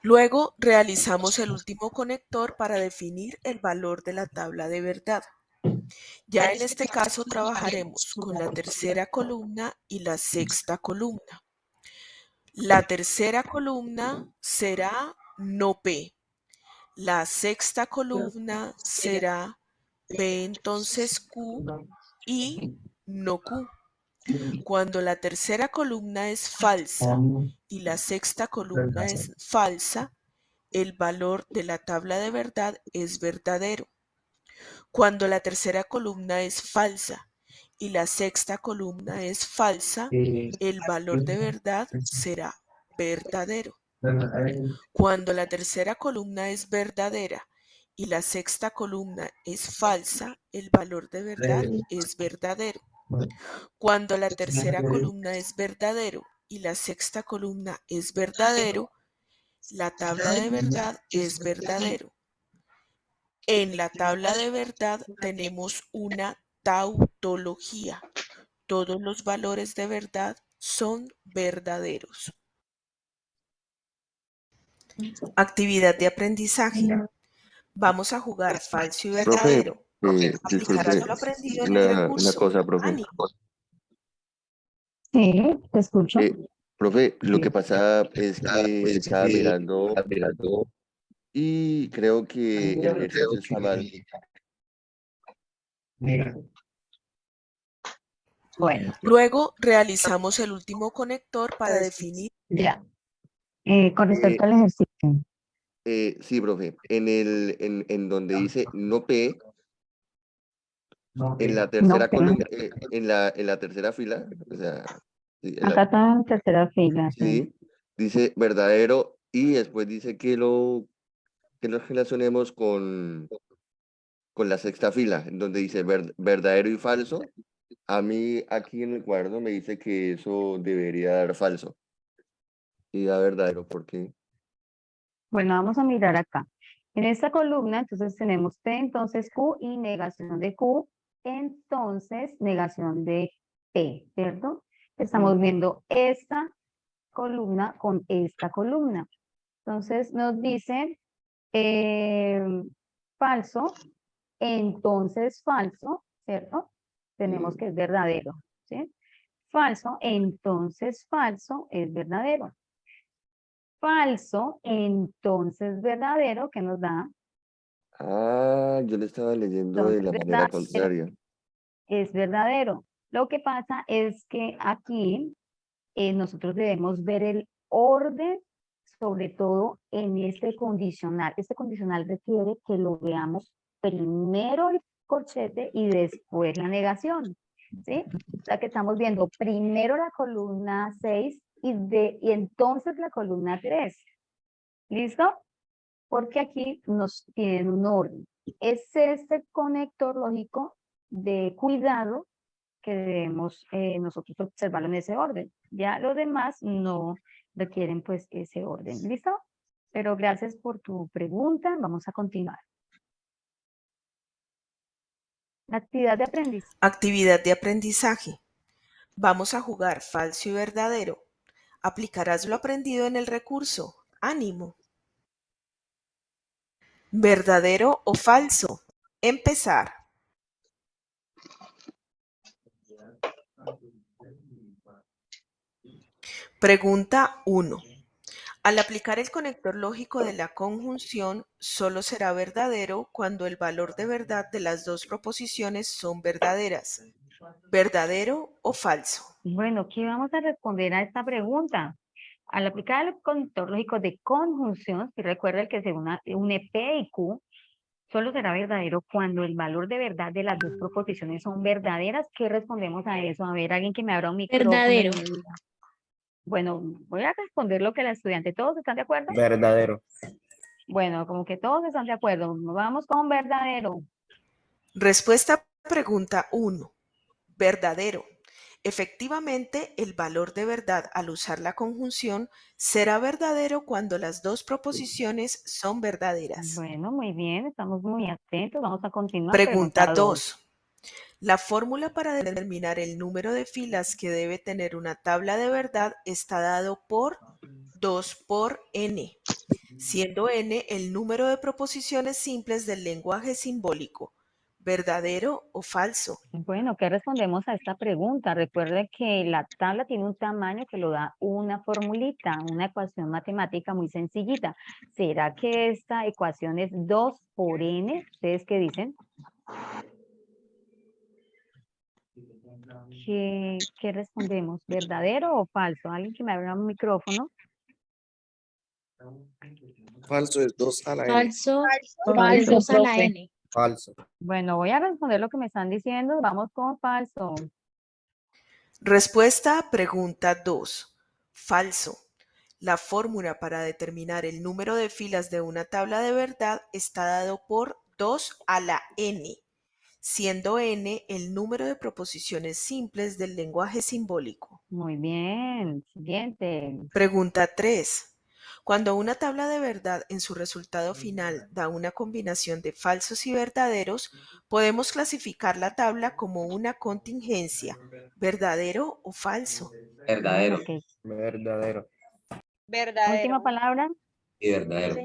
Luego realizamos el último conector para definir el valor de la tabla de verdad. Ya en este caso trabajaremos con la tercera columna y la sexta columna. La tercera columna será no P. La sexta columna será P entonces Q y no Q. Cuando la tercera columna es falsa y la sexta columna es falsa, el valor de la tabla de verdad es verdadero. Cuando la tercera columna es falsa y la sexta columna es falsa, el valor de verdad será verdadero. Cuando la tercera columna es verdadera y la sexta columna es falsa, el valor de verdad es verdadero. Cuando la tercera columna es verdadero y la sexta columna es verdadero, la tabla de verdad es verdadero. En la tabla de verdad tenemos una tautología. Todos los valores de verdad son verdaderos. Actividad de aprendizaje. Vamos a jugar falso y verdadero. Aplicarás lo aprendido en el recurso. cosa, profe. Ánimo. Sí, te escucho. Profe, lo que pasa es que estaba mirando y creo que el ejercicio está mal. Bueno, Luego realizamos el último conector para definir. ya. Con respecto al ejercicio. Sí, profe, en donde dice no P, en la tercera P. columna, en la tercera fila, o sea, sí, Acá está en tercera fila. sí, dice verdadero y después dice que lo relacionemos con la sexta fila, en donde dice verdadero y falso. A mí aquí en el cuaderno me dice que eso debería dar falso y da verdadero, porque Bueno, vamos a mirar acá. En esta columna, entonces tenemos P, entonces Q y negación de Q, entonces negación de P, ¿cierto? Estamos viendo esta columna con esta columna. Entonces nos dice falso, entonces falso, ¿cierto? Tenemos que es verdadero, ¿sí? Falso, entonces falso es verdadero. Falso, entonces verdadero, que nos da, yo le estaba leyendo de entonces la manera contraria. es verdadero. Lo que pasa es que aquí nosotros debemos ver el orden, sobre todo en este condicional. Este condicional requiere que lo veamos primero el corchete y después la negación, ¿sí? O sea que estamos viendo primero la columna 6 y entonces la columna 3. ¿Listo? Porque aquí nos tienen un orden. Es este conector lógico de cuidado que debemos nosotros observarlo en ese orden. Ya los demás no requieren pues ese orden. ¿Listo? Pero gracias por tu pregunta. Vamos a continuar. La actividad de aprendizaje. Actividad de aprendizaje. Vamos a jugar falso y verdadero. Aplicarás lo aprendido en el recurso. Ánimo. ¿Verdadero o falso? Empezar. Pregunta 1. Al aplicar el conector lógico de la conjunción, solo será verdadero cuando el valor de verdad de las dos proposiciones son verdaderas. ¿Verdadero o falso? Bueno, ¿qué vamos a responder a esta pregunta? Al aplicar el conector lógico de conjunción, si recuerda que se une P y Q, solo será verdadero cuando el valor de verdad de las dos proposiciones son verdaderas. ¿Qué respondemos a eso? A ver, alguien que me abra un micrófono. Verdadero. Y me diga. Bueno, voy a responder lo que la estudiante. ¿Todos están de acuerdo? Verdadero. Bueno, como que todos están de acuerdo. Vamos con verdadero. Respuesta a pregunta 1. Verdadero. Efectivamente, el valor de verdad al usar la conjunción será verdadero cuando las dos proposiciones son verdaderas. Bueno, muy bien, estamos muy atentos. Vamos a continuar. Pregunta 2. La fórmula para determinar el número de filas que debe tener una tabla de verdad está dado por 2 por n, siendo n el número de proposiciones simples del lenguaje simbólico. ¿Verdadero o falso? Bueno, ¿qué respondemos a esta pregunta? Recuerde que la tabla tiene un tamaño que lo da una formulita, una ecuación matemática muy sencillita. ¿Será que esta ecuación es 2 por n? ¿Ustedes qué dicen? ¿Qué respondemos? ¿Verdadero o falso? ¿Alguien que me abra un micrófono? Falso es 2 a la n. Falso, porque es Falso, 2 a la profe. n. Falso. Bueno, voy a responder lo que me están diciendo. Vamos con falso. Respuesta a pregunta 2. Falso. La fórmula para determinar el número de filas de una tabla de verdad está dado por 2 a la n, siendo n el número de proposiciones simples del lenguaje simbólico. Muy bien. Siguiente. Pregunta 3. Cuando una tabla de verdad en su resultado final da una combinación de falsos y verdaderos, podemos clasificar la tabla como una contingencia, ¿verdadero o falso? Bueno, ok. Verdadero. Última palabra. Y verdadero.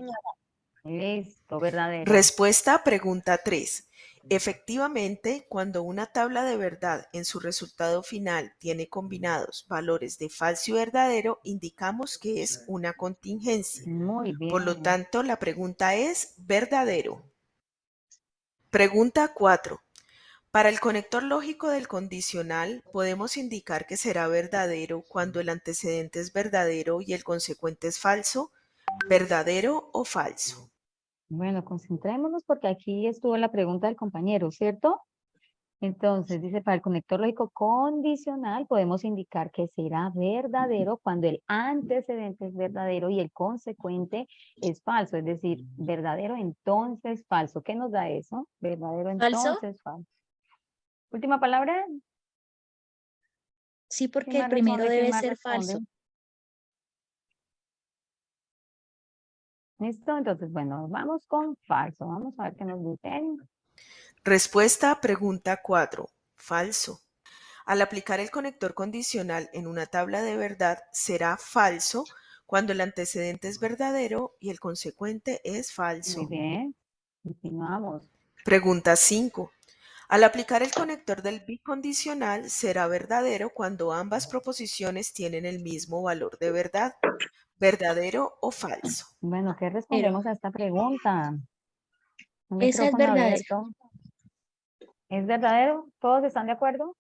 Listo, verdadero. Respuesta a pregunta 3. Efectivamente, cuando una tabla de verdad en su resultado final tiene combinados valores de falso y verdadero, indicamos que es una contingencia. Muy bien. Por lo tanto, la pregunta es verdadero. Pregunta 4. Para el conector lógico del condicional, podemos indicar que será verdadero cuando el antecedente es verdadero y el consecuente es falso. ¿Verdadero o falso? Bueno, concentrémonos porque aquí estuvo la pregunta del compañero, ¿cierto? Entonces, dice, para el conector lógico condicional podemos indicar que será verdadero cuando el antecedente es verdadero y el consecuente es falso, es decir, verdadero entonces falso. ¿Qué nos da eso? Verdadero ¿Falso? entonces falso. Última palabra. Sí, ¿Quién porque el más primero responde? ¿Quién debe más ser responde? falso. ¿Listo? Entonces, bueno, vamos con falso. Vamos a ver qué nos dicen. Respuesta a pregunta 4. Falso. Al aplicar el conector condicional en una tabla de verdad, será falso cuando el antecedente es verdadero y el consecuente es falso. Muy bien. Continuamos. Pregunta 5. Al aplicar el conector del bicondicional, será verdadero cuando ambas proposiciones tienen el mismo valor de verdad. ¿Verdadero o falso? Bueno, ¿qué respondemos a esta pregunta? Un Esa es micrófono verdadera. abierto. ¿Es verdadero? ¿Todos están de acuerdo?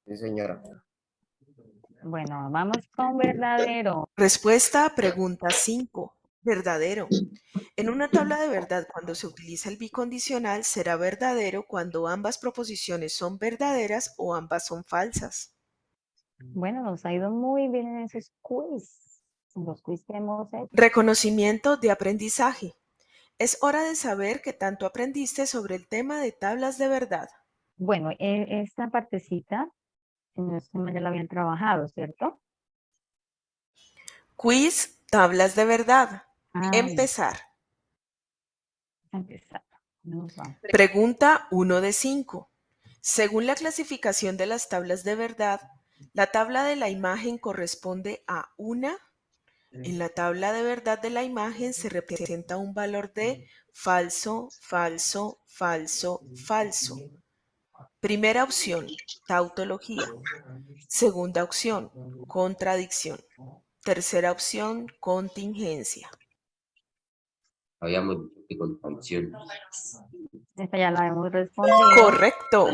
Sí, señora. Bueno, vamos con verdadero. Respuesta a pregunta 5. Verdadero. En una tabla de verdad, cuando se utiliza el bicondicional, será verdadero cuando ambas proposiciones son verdaderas o ambas son falsas. Bueno, nos ha ido muy bien en esos quiz. En los quiz que hemos hecho. Reconocimiento de aprendizaje. Es hora de saber qué tanto aprendiste sobre el tema de tablas de verdad. Bueno, esta partecita, si no estoy mal, ya la habían trabajado, ¿cierto? Quiz, tablas de verdad. Ay, Empezar. empezar. Nos vamos. Pregunta 1 de 5. Según la clasificación de las tablas de verdad, la tabla de la imagen corresponde a una. En la tabla de verdad de la imagen se representa un valor de falso, falso, falso, falso. Primera opción, tautología. Segunda opción, contradicción. Tercera opción, contingencia. Habíamos dicho que contradicción. Esta ya la hemos respondido. Correcto.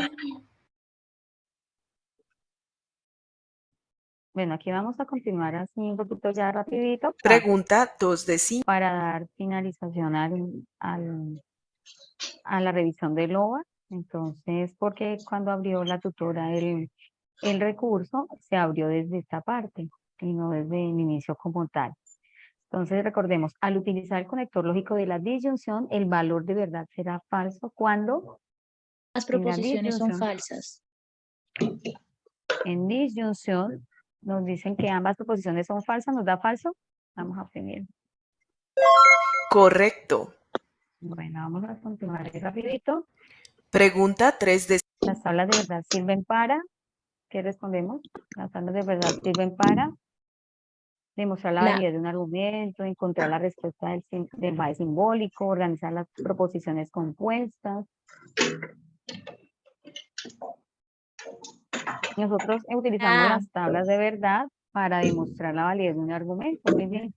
Bueno, aquí vamos a continuar así un poquito ya rapidito Pregunta 2 de 5. para dar finalización a la revisión del OVA. Entonces, porque cuando abrió la tutora el recurso, se abrió desde esta parte y no desde el inicio como tal. Entonces, recordemos, al utilizar el conector lógico de la disyunción, el valor de verdad será falso cuando Las en la proposiciones son disyunción. falsas. En disyunción nos dicen que ambas proposiciones son falsas, nos da falso. Vamos a oprimir. Correcto. Bueno, vamos a continuar ahí rapidito. Pregunta 3 de 5. Las tablas de verdad sirven para, ¿qué respondemos? Las tablas de verdad sirven para demostrar la La- validez de un argumento, encontrar la respuesta del MAE simbólico, organizar las proposiciones compuestas. Nosotros utilizamos Ah. las tablas de verdad para demostrar la validez de un argumento. Muy bien.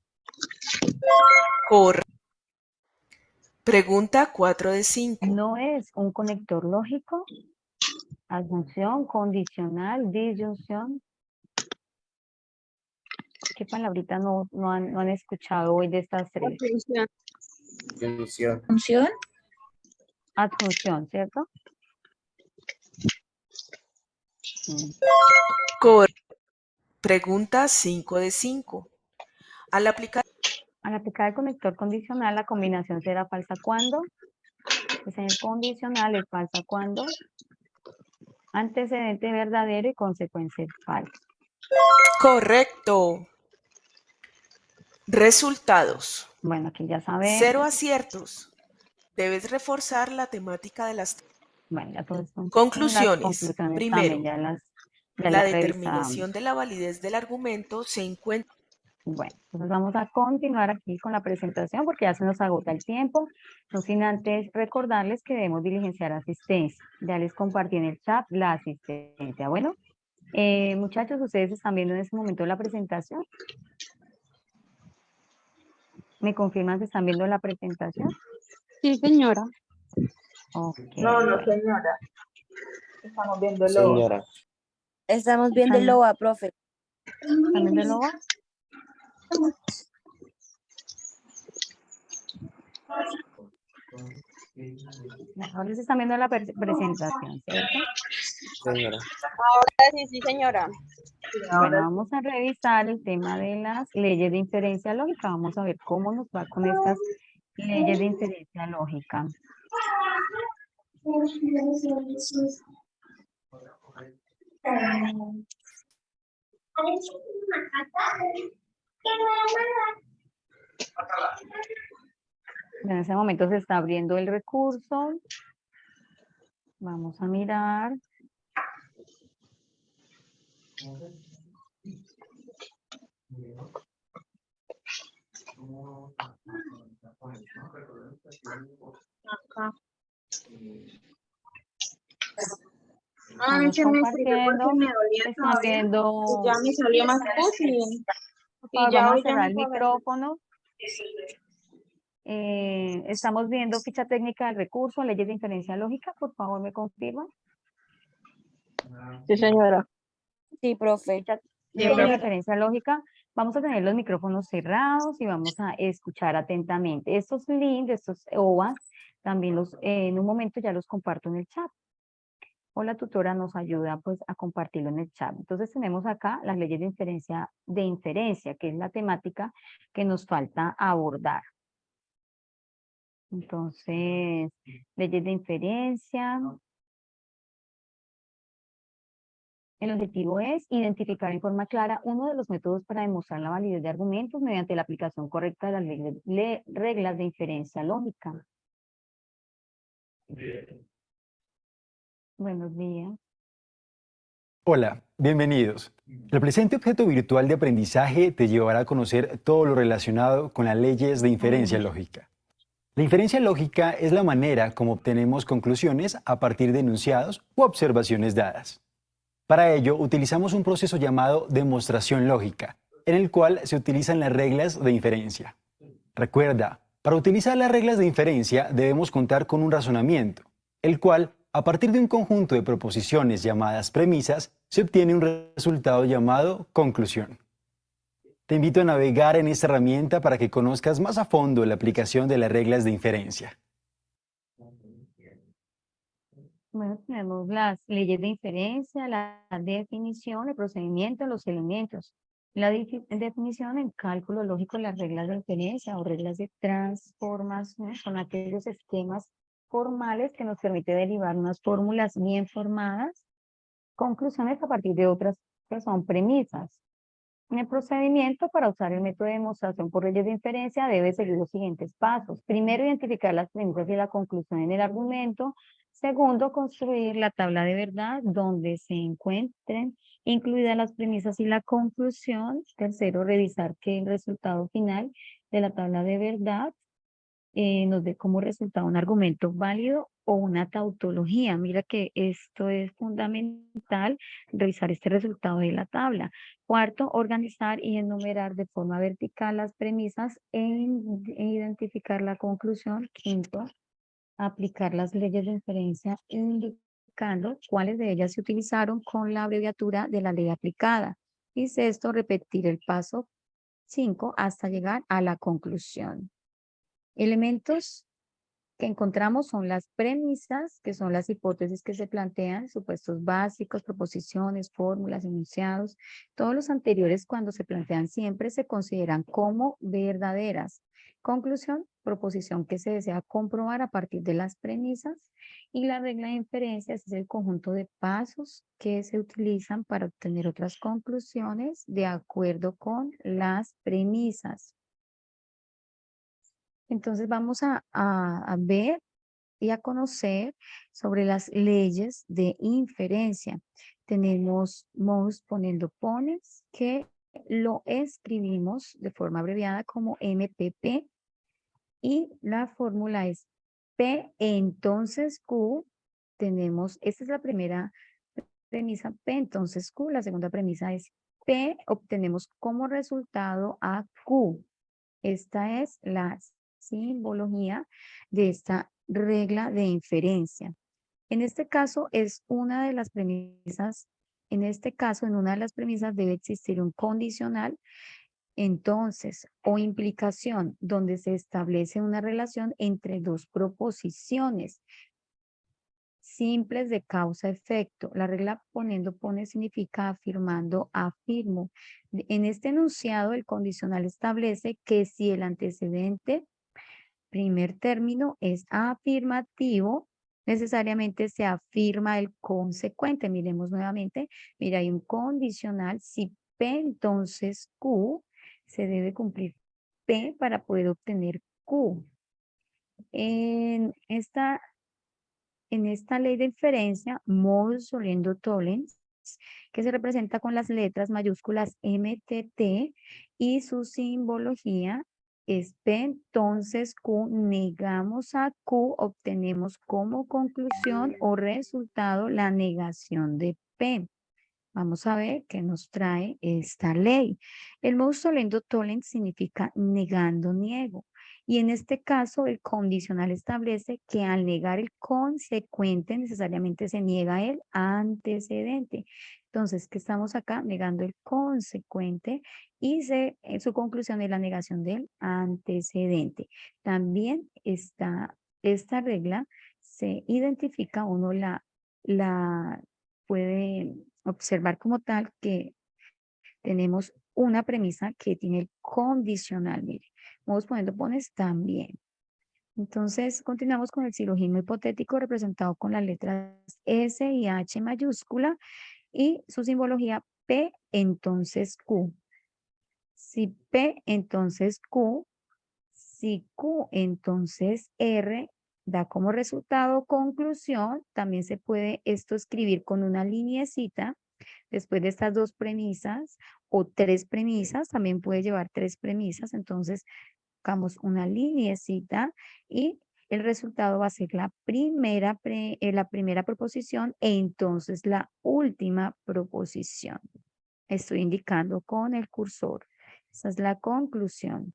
Correcto. Pregunta 4 de 5. No es un conector lógico, asunción, condicional, disyunción. ¿Qué palabrita no han escuchado hoy de estas tres? ¿Función? Adjunción, ¿cierto? Pregunta 5 de 5. Al aplicar el conector condicional, la combinación será falsa cuando. Pues en el condicional es falsa cuando antecedente verdadero y consecuencia falsa. Correcto. Resultados. Bueno, aquí ya saben. 0 aciertos. Debes reforzar la temática de las Bueno, ya todo esto. conclusiones. Las conclusiones Primero, también ya la las determinación revisamos. de la validez del argumento se encuentra. Bueno, entonces vamos a continuar aquí con la presentación porque ya se nos agota el tiempo. No sin antes recordarles que debemos diligenciar asistencia. Ya les compartí en el chat la asistencia. Bueno, muchachos, ¿ustedes están viendo en este momento la presentación? ¿Me confirman si están viendo la presentación? Sí, señora. Ok. No, bueno. señora. Estamos viendo el Señora. Estamos viendo el LOA, profe. ¿Están viendo el logo? Ahora sí están viendo la presentación, ¿cierto? Señora. Sí, señora. Bueno, vamos a revisar el tema de las leyes de inferencia lógica. Vamos a ver cómo nos va con estas leyes de inferencia lógica. En ese momento se está abriendo el recurso. Vamos a mirar. Acá. Estamos compartiendo. Están viendo. Ya me salió más fácil. Por favor, ya vamos a hoy ya cerrar el no puedo ver. micrófono. Estamos viendo ficha técnica del recurso, leyes de inferencia lógica. Por favor, ¿me confirman? Sí, señora. Sí, profe. Leyes de inferencia lógica. Vamos a tener los micrófonos cerrados y vamos a escuchar atentamente. Estos links, estos OVAs, también en un momento ya los comparto en el chat. O la tutora nos ayuda pues a compartirlo en el chat. Entonces tenemos acá las leyes de inferencia, que es la temática que nos falta abordar. Entonces, leyes de inferencia. El objetivo es identificar en forma clara uno de los métodos para demostrar la validez de argumentos mediante la aplicación correcta de las reglas de inferencia lógica. Buenos días. Hola, bienvenidos. El presente objeto virtual de aprendizaje te llevará a conocer todo lo relacionado con las leyes de inferencia lógica. La inferencia lógica es la manera como obtenemos conclusiones a partir de enunciados u observaciones dadas. Para ello, utilizamos un proceso llamado demostración lógica, en el cual se utilizan las reglas de inferencia. Recuerda, para utilizar las reglas de inferencia debemos contar con un razonamiento, el cual, a partir de un conjunto de proposiciones llamadas premisas, se obtiene un resultado llamado conclusión. Te invito a navegar en esta herramienta para que conozcas más a fondo la aplicación de las reglas de inferencia. Bueno, tenemos las leyes de inferencia, la definición, el procedimiento, los elementos. La definición en cálculo lógico, las reglas de inferencia o reglas de transformación son aquellos esquemas formales que nos permiten derivar unas fórmulas bien formadas, conclusiones a partir de otras que son premisas. En el procedimiento, para usar el método de demostración por leyes de inferencia, debe seguir los siguientes pasos. Primero, identificar las premisas y la conclusión en el argumento. Segundo, construir la tabla de verdad donde se encuentren incluidas las premisas y la conclusión. Tercero, revisar que el resultado final de la tabla de verdad nos dé como resultado un argumento válido o una tautología. Mira que esto es fundamental, revisar este resultado de la tabla. Cuarto, organizar y enumerar de forma vertical las premisas e identificar la conclusión. Quinto, aplicar las leyes de inferencia indicando cuáles de ellas se utilizaron con la abreviatura de la ley aplicada. Y sexto, repetir el paso 5 hasta llegar a la conclusión. Elementos que encontramos son las premisas, que son las hipótesis que se plantean, supuestos básicos, proposiciones, fórmulas, enunciados. Todos los anteriores, cuando se plantean siempre, se consideran como verdaderas. Conclusión, proposición que se desea comprobar a partir de las premisas. Y la regla de inferencias es el conjunto de pasos que se utilizan para obtener otras conclusiones de acuerdo con las premisas. Entonces vamos a ver y a conocer sobre las leyes de inferencia. Tenemos modus ponendo pones, que lo escribimos de forma abreviada como MPP, y la fórmula es P entonces Q. Tenemos, esta es la primera premisa, P entonces Q. La segunda premisa es P, obtenemos como resultado a Q. Esta es la simbología de esta regla de inferencia. En este caso es una de las premisas, en este caso en una de las premisas debe existir un condicional, entonces, o implicación, donde se establece una relación entre dos proposiciones simples de causa-efecto. La regla poniendo pone significa afirmando, afirmo. En este enunciado, el condicional establece que si el antecedente, primer término, es afirmativo, necesariamente se afirma el consecuente. Miremos nuevamente. Mira, hay un condicional. Si P entonces Q, se debe cumplir P para poder obtener Q. En esta ley de inferencia, modus solendo tollens, que se representa con las letras mayúsculas MTT, y su simbología es P entonces Q, negamos a Q, obtenemos como conclusión o resultado la negación de P. Vamos a ver qué nos trae esta ley. El modus solendo tollens significa negando, niego. Y en este caso, el condicional establece que al negar el consecuente, necesariamente se niega el antecedente. Entonces, ¿qué estamos acá? Negando el consecuente, y su conclusión es la negación del antecedente. También esta regla se identifica, uno la puede observar como tal, que tenemos una premisa que tiene el condicional. Mire, modus ponendo pones también. Entonces, continuamos con el silogismo hipotético representado con las letras S y H mayúscula y su simbología P entonces Q. Si P entonces Q, si Q entonces R, da como resultado conclusión. También se puede esto escribir con una lineecita después de estas dos premisas o tres premisas. También puede llevar tres premisas. Entonces, buscamos una lineecita y el resultado va a ser la primera proposición e entonces la última proposición. Estoy indicando con el cursor. Esa es la conclusión.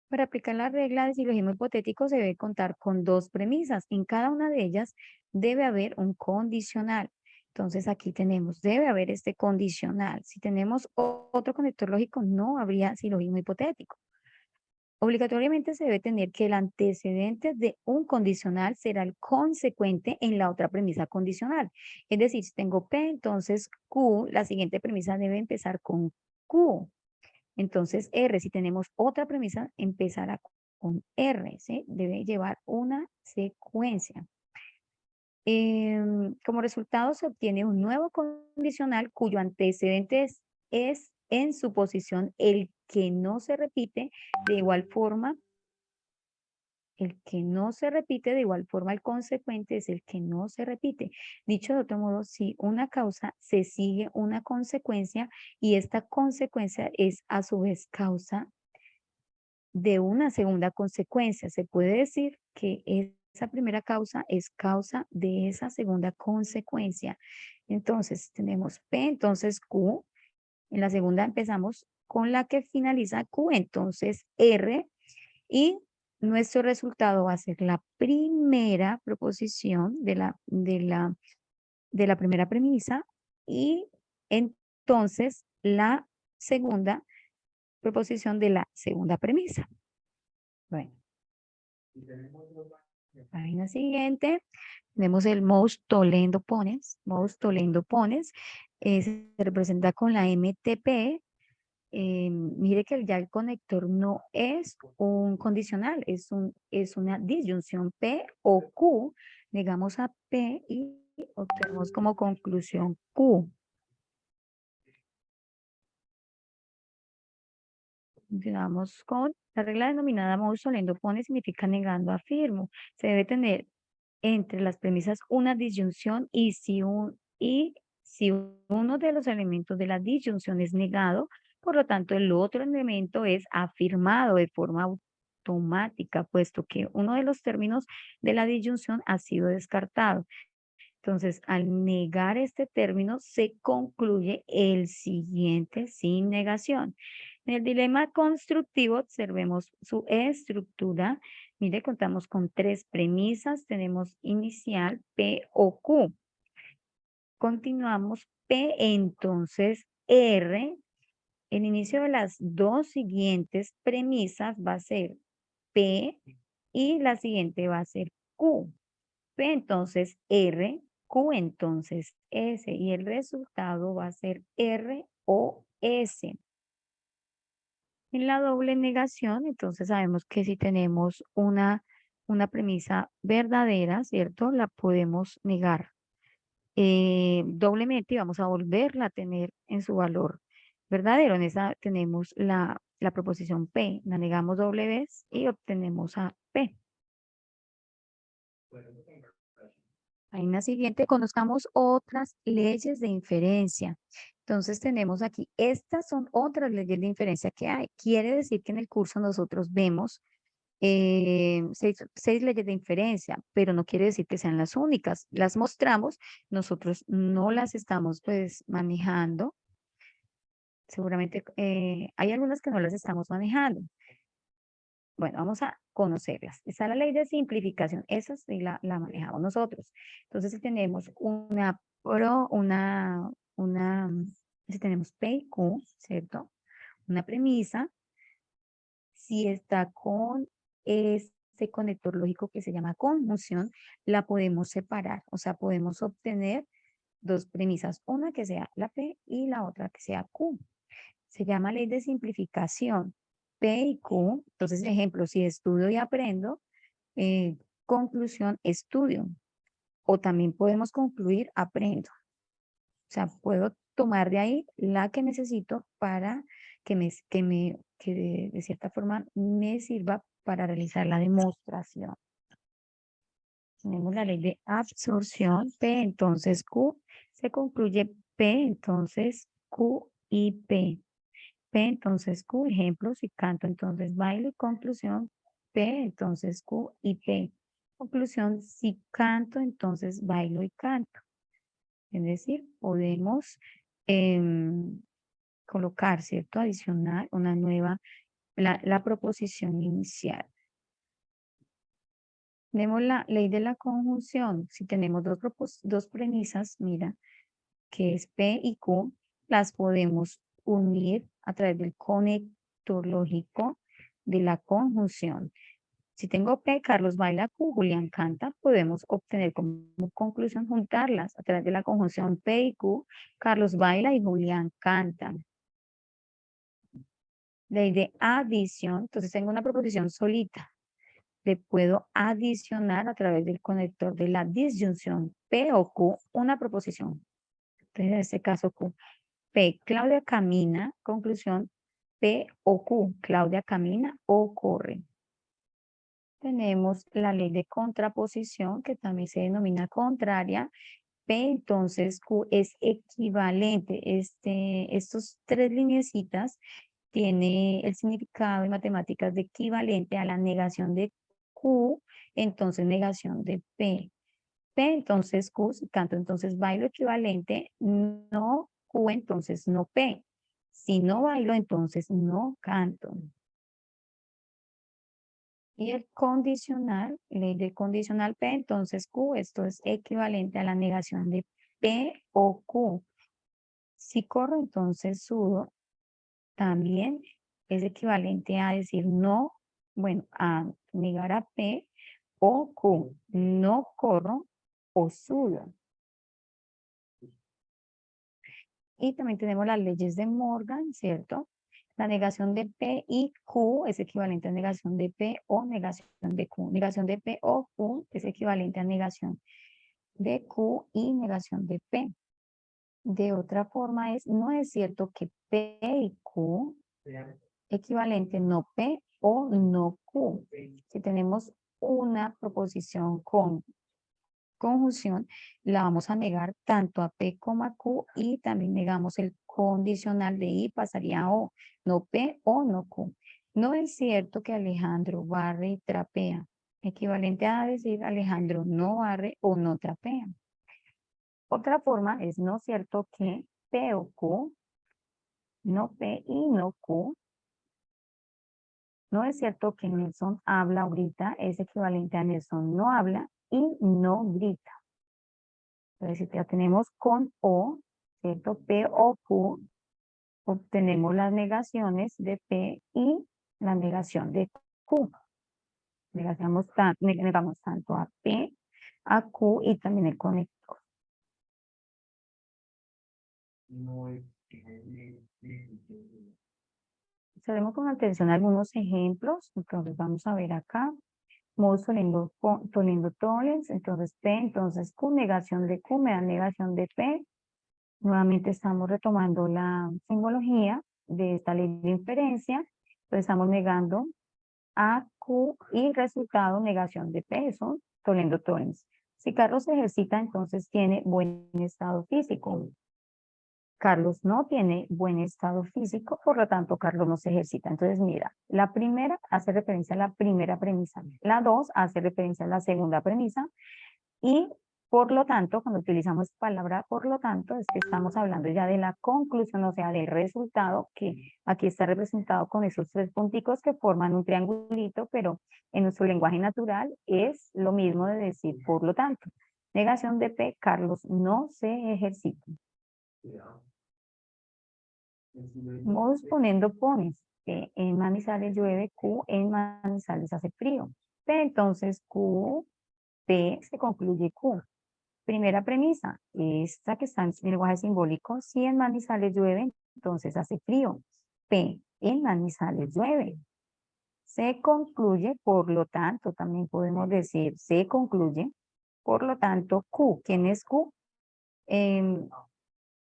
Para aplicar la regla de silogismo hipotético se debe contar con dos premisas. En cada una de ellas debe haber un condicional. Entonces aquí tenemos, debe haber este condicional. Si tenemos otro conector lógico, no habría silogismo hipotético. Obligatoriamente se debe tener que el antecedente de un condicional será el consecuente en la otra premisa condicional. Es decir, si tengo P, entonces Q, la siguiente premisa debe empezar con Q. Entonces, R, si tenemos otra premisa, empezará con R, ¿sí? Debe llevar una secuencia. Como resultado, se obtiene un nuevo condicional cuyo antecedente es en su posición el que no se repite. De igual forma, El que no se repite, de igual forma el consecuente es el que no se repite. Dicho de otro modo, si una causa se sigue una consecuencia y esta consecuencia es a su vez causa de una segunda consecuencia, se puede decir que esa primera causa es causa de esa segunda consecuencia. Entonces tenemos P, entonces Q. En la segunda empezamos con la que finaliza Q, entonces R, y nuestro resultado va a ser la primera proposición de la primera premisa y entonces la segunda proposición de la segunda premisa. Bueno. Página siguiente. Tenemos el most tollendo pones. Most tollendo pones. Se representa con la MTP. Mire que ya el conector no es un condicional, es una disyunción P o Q. Negamos a P y obtenemos como conclusión Q. Continuamos con la regla denominada modus tollendo pone significa negando afirmo. Se debe tener entre las premisas una disyunción y si uno de los elementos de la disyunción es negado, por lo tanto el otro elemento es afirmado de forma automática, puesto que uno de los términos de la disyunción ha sido descartado. Entonces, al negar este término, se concluye el siguiente sin negación. En el dilema constructivo, observemos su estructura. Mire, contamos con 3 premisas. Tenemos inicial, P o Q. Continuamos P, entonces R. El inicio de las 2 siguientes premisas va a ser P y la siguiente va a ser Q. P, entonces R. Q, entonces S, y el resultado va a ser R o S. En la doble negación, entonces sabemos que si tenemos una premisa verdadera, ¿cierto? La podemos negar doblemente y vamos a volverla a tener en su valor verdadero. En esa tenemos la proposición P, la negamos doble vez y obtenemos a P. En la siguiente, conozcamos otras leyes de inferencia. Entonces tenemos aquí, estas son otras leyes de inferencia que hay. Quiere decir que en el curso nosotros vemos 6 leyes de inferencia, pero no quiere decir que sean las únicas. Las mostramos, nosotros no las estamos pues manejando. Seguramente hay algunas que no las estamos manejando. Bueno, vamos a conocerlas. Está la ley de simplificación. Esa sí la manejamos nosotros. Entonces, si tenemos si tenemos P y Q, ¿cierto? Una premisa, si está con este conector lógico que se llama conjunción, la podemos separar. O sea, podemos obtener 2 premisas. Una que sea la P y la otra que sea Q. Se llama ley de simplificación. P y Q, entonces ejemplo, si estudio y aprendo, conclusión, estudio. O también podemos concluir, aprendo. O sea, puedo tomar de ahí la que necesito para que de cierta forma me sirva para realizar la demostración. Tenemos la ley de absorción, P, entonces Q, se concluye P, entonces Q y P. P, entonces Q, ejemplo, si canto, entonces bailo, conclusión, P, entonces Q y P. Conclusión, si canto, entonces bailo y canto. Es decir, podemos colocar, ¿cierto? Adicionar una nueva, la proposición inicial. Tenemos la ley de la conjunción. Si tenemos dos premisas, mira, que es P y Q, las podemos unir a través del conector lógico de la conjunción. Si tengo P, Carlos baila, Q, Julián canta, podemos obtener como conclusión juntarlas a través de la conjunción P y Q, Carlos baila y Julián canta. Ley de adición, entonces tengo una proposición solita. Le puedo adicionar a través del conector de la disyunción P o Q una proposición. Entonces, en este caso Q. P, Claudia camina, conclusión P o Q, Claudia camina o corre. tenemos la ley de contraposición, que también se denomina contraria. P, entonces Q es equivalente. Estos tres lineecitas tiene el significado en matemáticas de equivalente a la negación de Q, entonces negación de P. P, entonces Q, si canto, entonces bailo equivalente, no Q, entonces no P. Si no bailo, entonces no canto. Y el condicional, ley de condicional P, entonces Q, esto es equivalente a la negación de P o Q. Si corro, entonces sudo, también es equivalente a decir no, bueno, a negar a P o Q. No corro o sudo. Y también tenemos las leyes de Morgan, ¿cierto? La negación de P y Q es equivalente a negación de P o negación de Q. Negación de P o Q es equivalente a negación de Q y negación de P. De otra forma no es cierto que P y Q equivalente no P o no Q. Si tenemos una proposición con conjunción, la vamos a negar tanto a P como a Q y también negamos el condicional de I, pasaría a O, no P o no Q. No es cierto que Alejandro barre y trapea, equivalente a decir Alejandro no barre o no trapea. Otra forma es no cierto que P o Q, no P y no Q. No es cierto que Nelson habla o grita, es equivalente a Nelson no habla y no grita. Entonces, ya tenemos con O, ¿cierto? P o Q, obtenemos las negaciones de P y la negación de Q. Negamos tanto a P, a Q y también el conector. Observemos con atención algunos ejemplos. Entonces, vamos a ver acá. Modo toliendo tollens, entonces P, entonces Q, negación de Q, me da negación de P. Nuevamente estamos retomando la simbología de esta ley de inferencia. Entonces estamos negando a Q y resultado negación de P, eso, toliendo tollens. Si Carlos se ejercita, entonces tiene buen estado físico. Carlos no tiene buen estado físico, por lo tanto, Carlos no se ejercita. Entonces, mira, la primera hace referencia a la primera premisa, la 2 hace referencia a la segunda premisa, y por lo tanto, cuando utilizamos palabra por lo tanto, es que estamos hablando ya de la conclusión, o sea, del resultado, que aquí está representado con esos tres punticos que forman un triangulito, pero en nuestro lenguaje natural es lo mismo de decir por lo tanto. Negación de P, Carlos no se ejercita. Modus poniendo pones. P en Manizales llueve, Q en Manizales hace frío. P entonces Q, P se concluye Q. Primera premisa, esta que está en lenguaje simbólico, si en Manizales llueve, entonces hace frío. P en Manizales llueve. Se concluye, por lo tanto, también podemos decir se concluye, por lo tanto, Q. ¿Quién es Q? En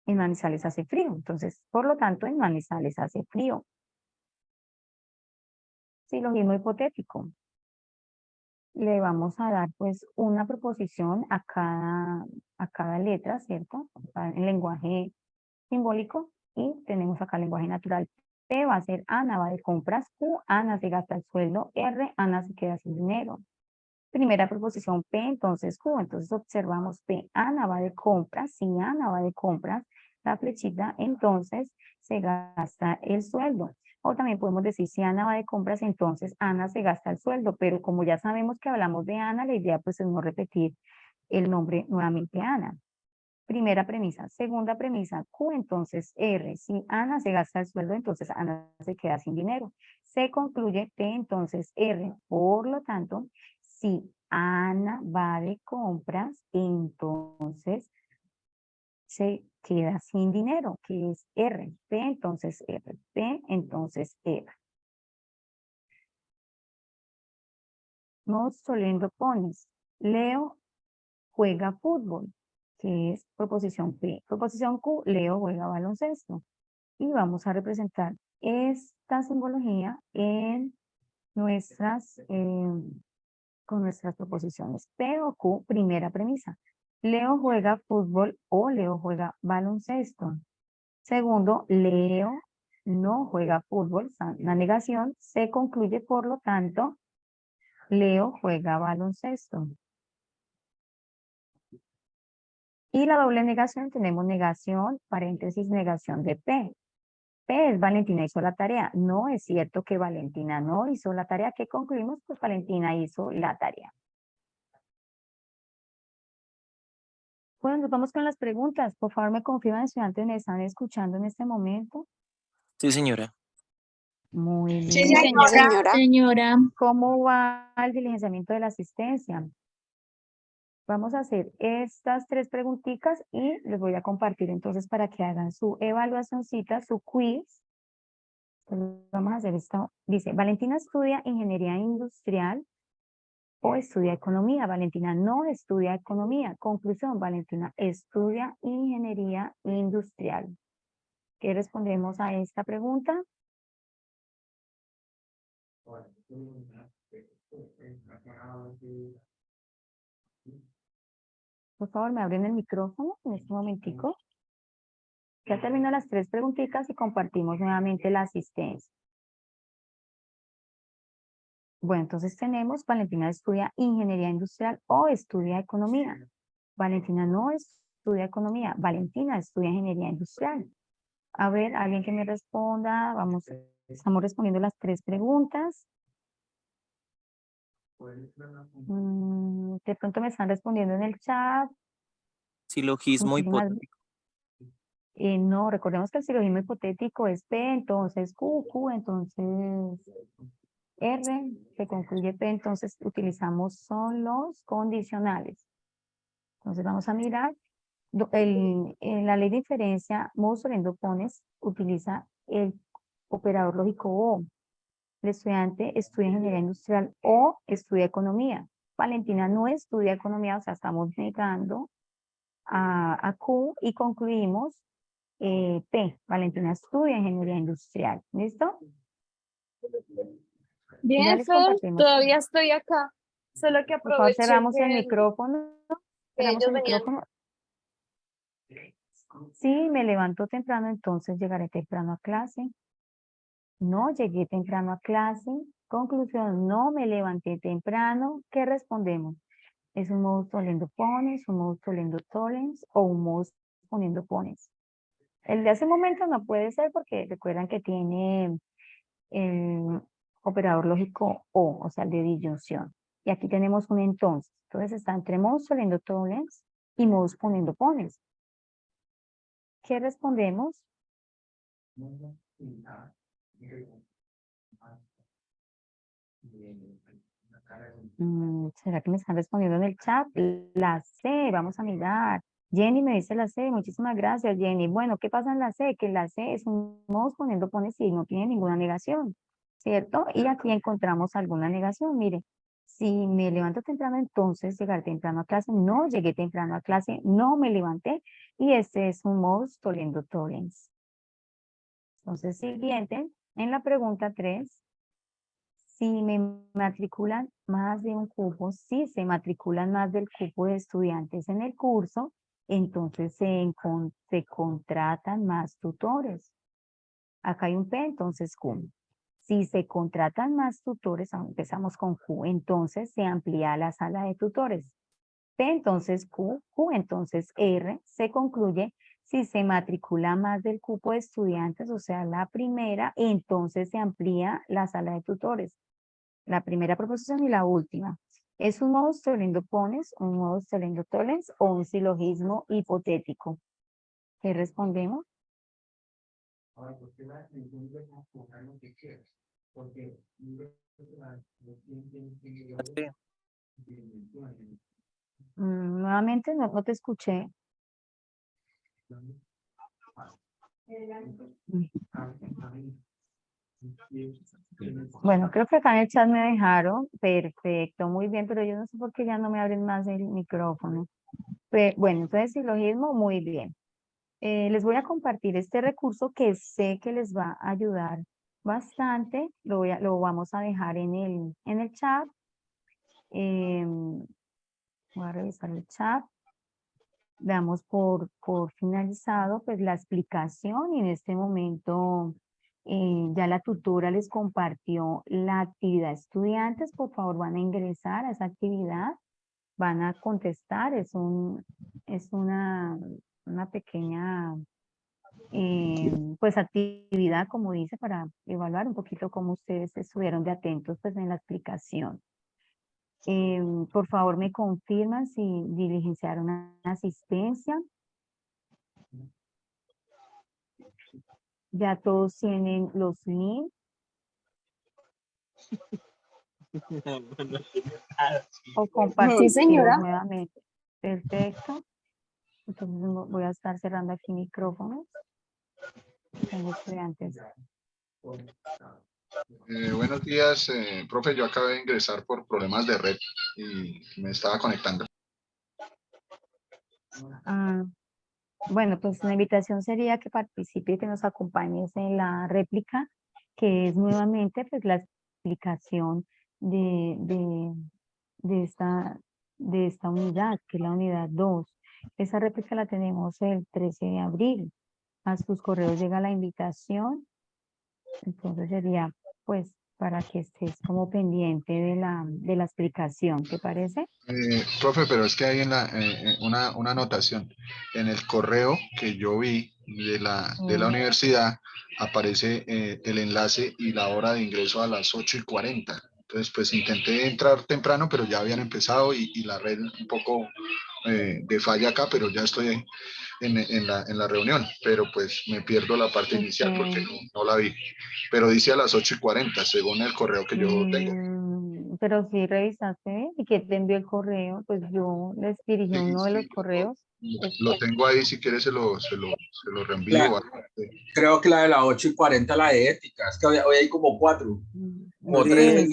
Manizales hace frío, entonces, por lo tanto, en Manizales hace frío. Silogismo hipotético. Le vamos a dar, pues, una proposición a cada letra, ¿cierto? En lenguaje simbólico, y tenemos acá el lenguaje natural. P va a ser Ana va de compras, Q, Ana se gasta el sueldo, R, Ana se queda sin dinero. Primera proposición P, entonces Q, entonces observamos P, Ana va de compras, si Ana va de compras, la flechita, entonces se gasta el sueldo. O también podemos decir, si Ana va de compras, entonces Ana se gasta el sueldo, pero como ya sabemos que hablamos de Ana, la idea pues es no repetir el nombre nuevamente Ana. Primera premisa. Segunda premisa, Q, entonces R. Si Ana se gasta el sueldo, entonces Ana se queda sin dinero. Se concluye P, entonces R. Por lo tanto, si Ana va de compras, entonces se queda sin dinero, que es R. P, entonces R. P, entonces R. No soliendo pones. Leo juega fútbol, que es proposición P. Proposición Q, Leo juega baloncesto. Y vamos a representar esta simbología en nuestras con nuestras proposiciones. P o Q, primera premisa. Leo juega fútbol o Leo juega baloncesto. Segundo, Leo no juega fútbol, la negación se concluye, por lo tanto, Leo juega baloncesto. Y la doble negación, tenemos negación, paréntesis, negación de P. P es Valentina hizo la tarea. No es cierto que Valentina no hizo la tarea. ¿Qué concluimos? Pues Valentina hizo la tarea. Bueno, nos vamos con las preguntas. Por favor, me confirman, estudiantes, ¿me están escuchando en este momento? Sí, señora. Muy bien. Sí, señora. Señora, ¿Cómo va el diligenciamiento de la asistencia? Vamos a hacer estas 3 preguntitas y les voy a compartir entonces para que hagan su evaluacióncita, su quiz. Entonces, vamos a hacer esto. Dice, Valentina estudia ingeniería industrial o estudia economía. Valentina no estudia economía. Conclusión, Valentina estudia ingeniería industrial. ¿Qué respondemos a esta pregunta? Por favor, me abren el micrófono en este momentico. Ya termino las 3 preguntitas y compartimos nuevamente la asistencia. Bueno, entonces tenemos, Valentina estudia ingeniería industrial o estudia economía. Valentina no estudia economía, Valentina estudia ingeniería industrial. A ver, alguien que me responda, vamos, estamos respondiendo las 3 preguntas. De pronto me están respondiendo en el chat. Silogismo Muchísimas- hipotético. No, recordemos que el silogismo hipotético es P, entonces Q, entonces R, se concluye P, entonces utilizamos son los condicionales. Entonces vamos a mirar, en la ley de inferencia, modus orando pones, utiliza el operador lógico O. El estudiante estudia ingeniería industrial o estudia economía. Valentina no estudia economía, o sea, estamos negando a Q y concluimos P. Valentina estudia ingeniería industrial. ¿Listo? Ya bien, les Fer, compartimos. todavía estoy acá. Solo que Por favor, aproveché cerramos el que micrófono. Cerramos ellos el venían. micrófono. Sí, me levanto temprano, entonces llegaré temprano a clase. No llegué temprano a clase. Conclusión, no me levanté temprano. ¿Qué respondemos? ¿Es un modus tollendo pones, un modus tollendo tollens o un modus poniendo pones? El de hace un momento no puede ser porque recuerdan que tiene el operador lógico o sea, el de disyunción. Y aquí tenemos un entonces. Entonces está entre modus tollendo tollens y modus poniendo pones. ¿Qué respondemos? ¿Será que me están respondiendo en el chat? La C, vamos a mirar. Jenny me dice la C, muchísimas gracias, Jenny. Bueno, ¿qué pasa en la C? Que la C es un modus poniendo pones y no tiene ninguna negación, ¿cierto? Y aquí encontramos alguna negación. Mire, si me levanto temprano, entonces llegar temprano a clase. No llegué temprano a clase, no me levanté. Y este es un modus tollendo tollens. Entonces, siguiente, en la pregunta 3. Si me matriculan más de un cupo, si se matriculan más del cupo de estudiantes en el curso, entonces se contratan más tutores. Acá hay un P, entonces Q. Si se contratan más tutores, empezamos con Q, entonces se amplía la sala de tutores. P, entonces Q, entonces R, se concluye si se matricula más del cupo de estudiantes, o sea, la primera, entonces se amplía la sala de tutores. La primera proposición y la última. ¿Es un modus tollendo pones, un modus tollendo tollens o un silogismo hipotético? ¿Qué respondemos? Nuevamente no te escuché. Bueno, creo que acá en el chat me dejaron. Perfecto, muy bien, pero yo no sé por qué ya no me abren más el micrófono. Bueno, entonces silogismo, muy bien. Les voy a compartir este recurso que sé que les va a ayudar bastante. Lo vamos a dejar en el chat. Voy a revisar el chat. Damos por finalizado pues la explicación y en este momento ya la tutora les compartió la actividad. Estudiantes, por favor, van a ingresar a esa actividad, van a contestar, es una pequeña pues actividad, como dice, para evaluar un poquito cómo ustedes estuvieron de atentos pues en la explicación. Por favor, me confirman si diligenciaron una asistencia. Ya todos tienen los links. O compartir nuevamente. Perfecto. Entonces voy a estar cerrando aquí micrófonos. Tengo estudiantes. Buenos días, profe. Yo acabé de ingresar por problemas de red y me estaba conectando. Bueno, pues la invitación sería que participe y que nos acompañes en la réplica, que es nuevamente pues la explicación de esta unidad, que es la unidad 2. Esa réplica la tenemos el 13 de abril. A sus correos llega la invitación. Entonces sería pues para que estés como pendiente de la explicación, ¿te parece? Profe, pero es que hay en una anotación. En el correo que yo vi de la universidad aparece el enlace y la hora de ingreso a las 8:40. Entonces, pues intenté entrar temprano, pero ya habían empezado y la red un poco de falla acá, pero ya estoy en la reunión, pero pues me pierdo la parte inicial porque no la vi. Pero dice a las 8:40, según el correo que yo tengo. Pero si revisaste y que te envió el correo, pues yo les dirigí uno de los correos. Lo tengo ahí, si quieres se lo reenvío. Creo que la de las 8:40, la de ética. Es que hoy hay como 4. Como 3.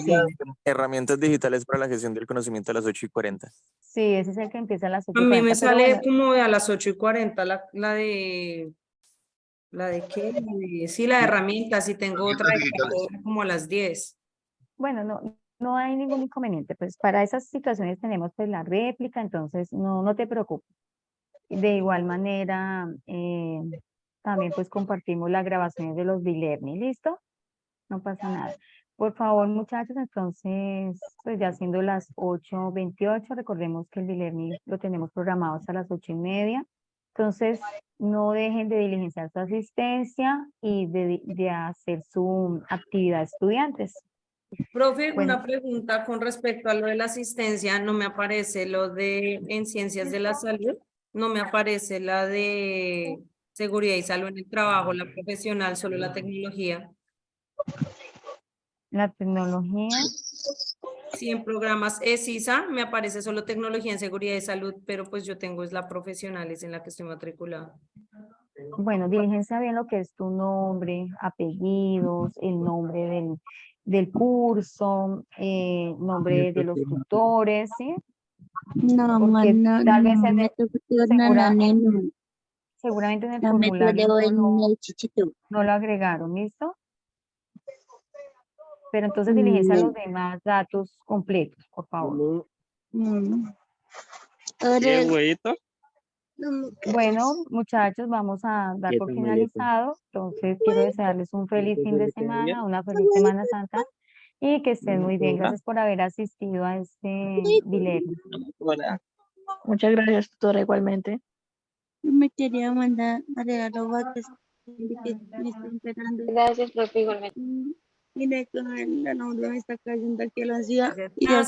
Herramientas digitales para la gestión del conocimiento a las 8:40. Sí, ese es el que empieza a las 8:40. A mí me sale bueno, como a las 8:40 la de qué, sí, la de herramientas, y tengo otra como a las 10. Bueno, no hay ningún inconveniente, pues para esas situaciones tenemos pues la réplica, entonces no te preocupes. De igual manera, también pues compartimos las grabaciones de los B-Learning, ¿listo? No pasa nada. Por favor, muchachos, entonces, pues ya siendo las 8:28, recordemos que el B-Learning lo tenemos programado hasta las 8:30. Entonces, no dejen de diligenciar su asistencia y de hacer su actividad estudiantes. Profe, Bueno. una pregunta con respecto a lo de la asistencia. No me aparece lo de en ciencias de la salud, no me aparece la de seguridad y salud en el trabajo, la profesional, solo la tecnología. La tecnología. Sí, en programas ESISA me aparece solo tecnología en seguridad y salud, pero pues yo tengo es la profesional, es en la que estoy matriculada. Bueno, diligencia bien lo que es tu nombre, apellidos, el nombre del curso, nombre de los tutores, ¿sí? No, Porque no, tal vez no, en me el- tocó seguramente en el no me formulario quedó en el chichito. no lo agregaron, ¿listo? Pero entonces diligencia los demás datos completos, por favor. Ahora, Bueno, muchachos, vamos a dar por finalizado. Entonces, quiero desearles un feliz fin de semana, una feliz Semana Santa y que estén muy bien. Gracias por haber asistido a este B-Learning. muchas gracias, tutora, igualmente. Me quería mandar a regalo vaques que me estoy esperando. Gracias, profe, igualmente. Mire, con la novia me está cayendo aquí a la ciudad. Y yo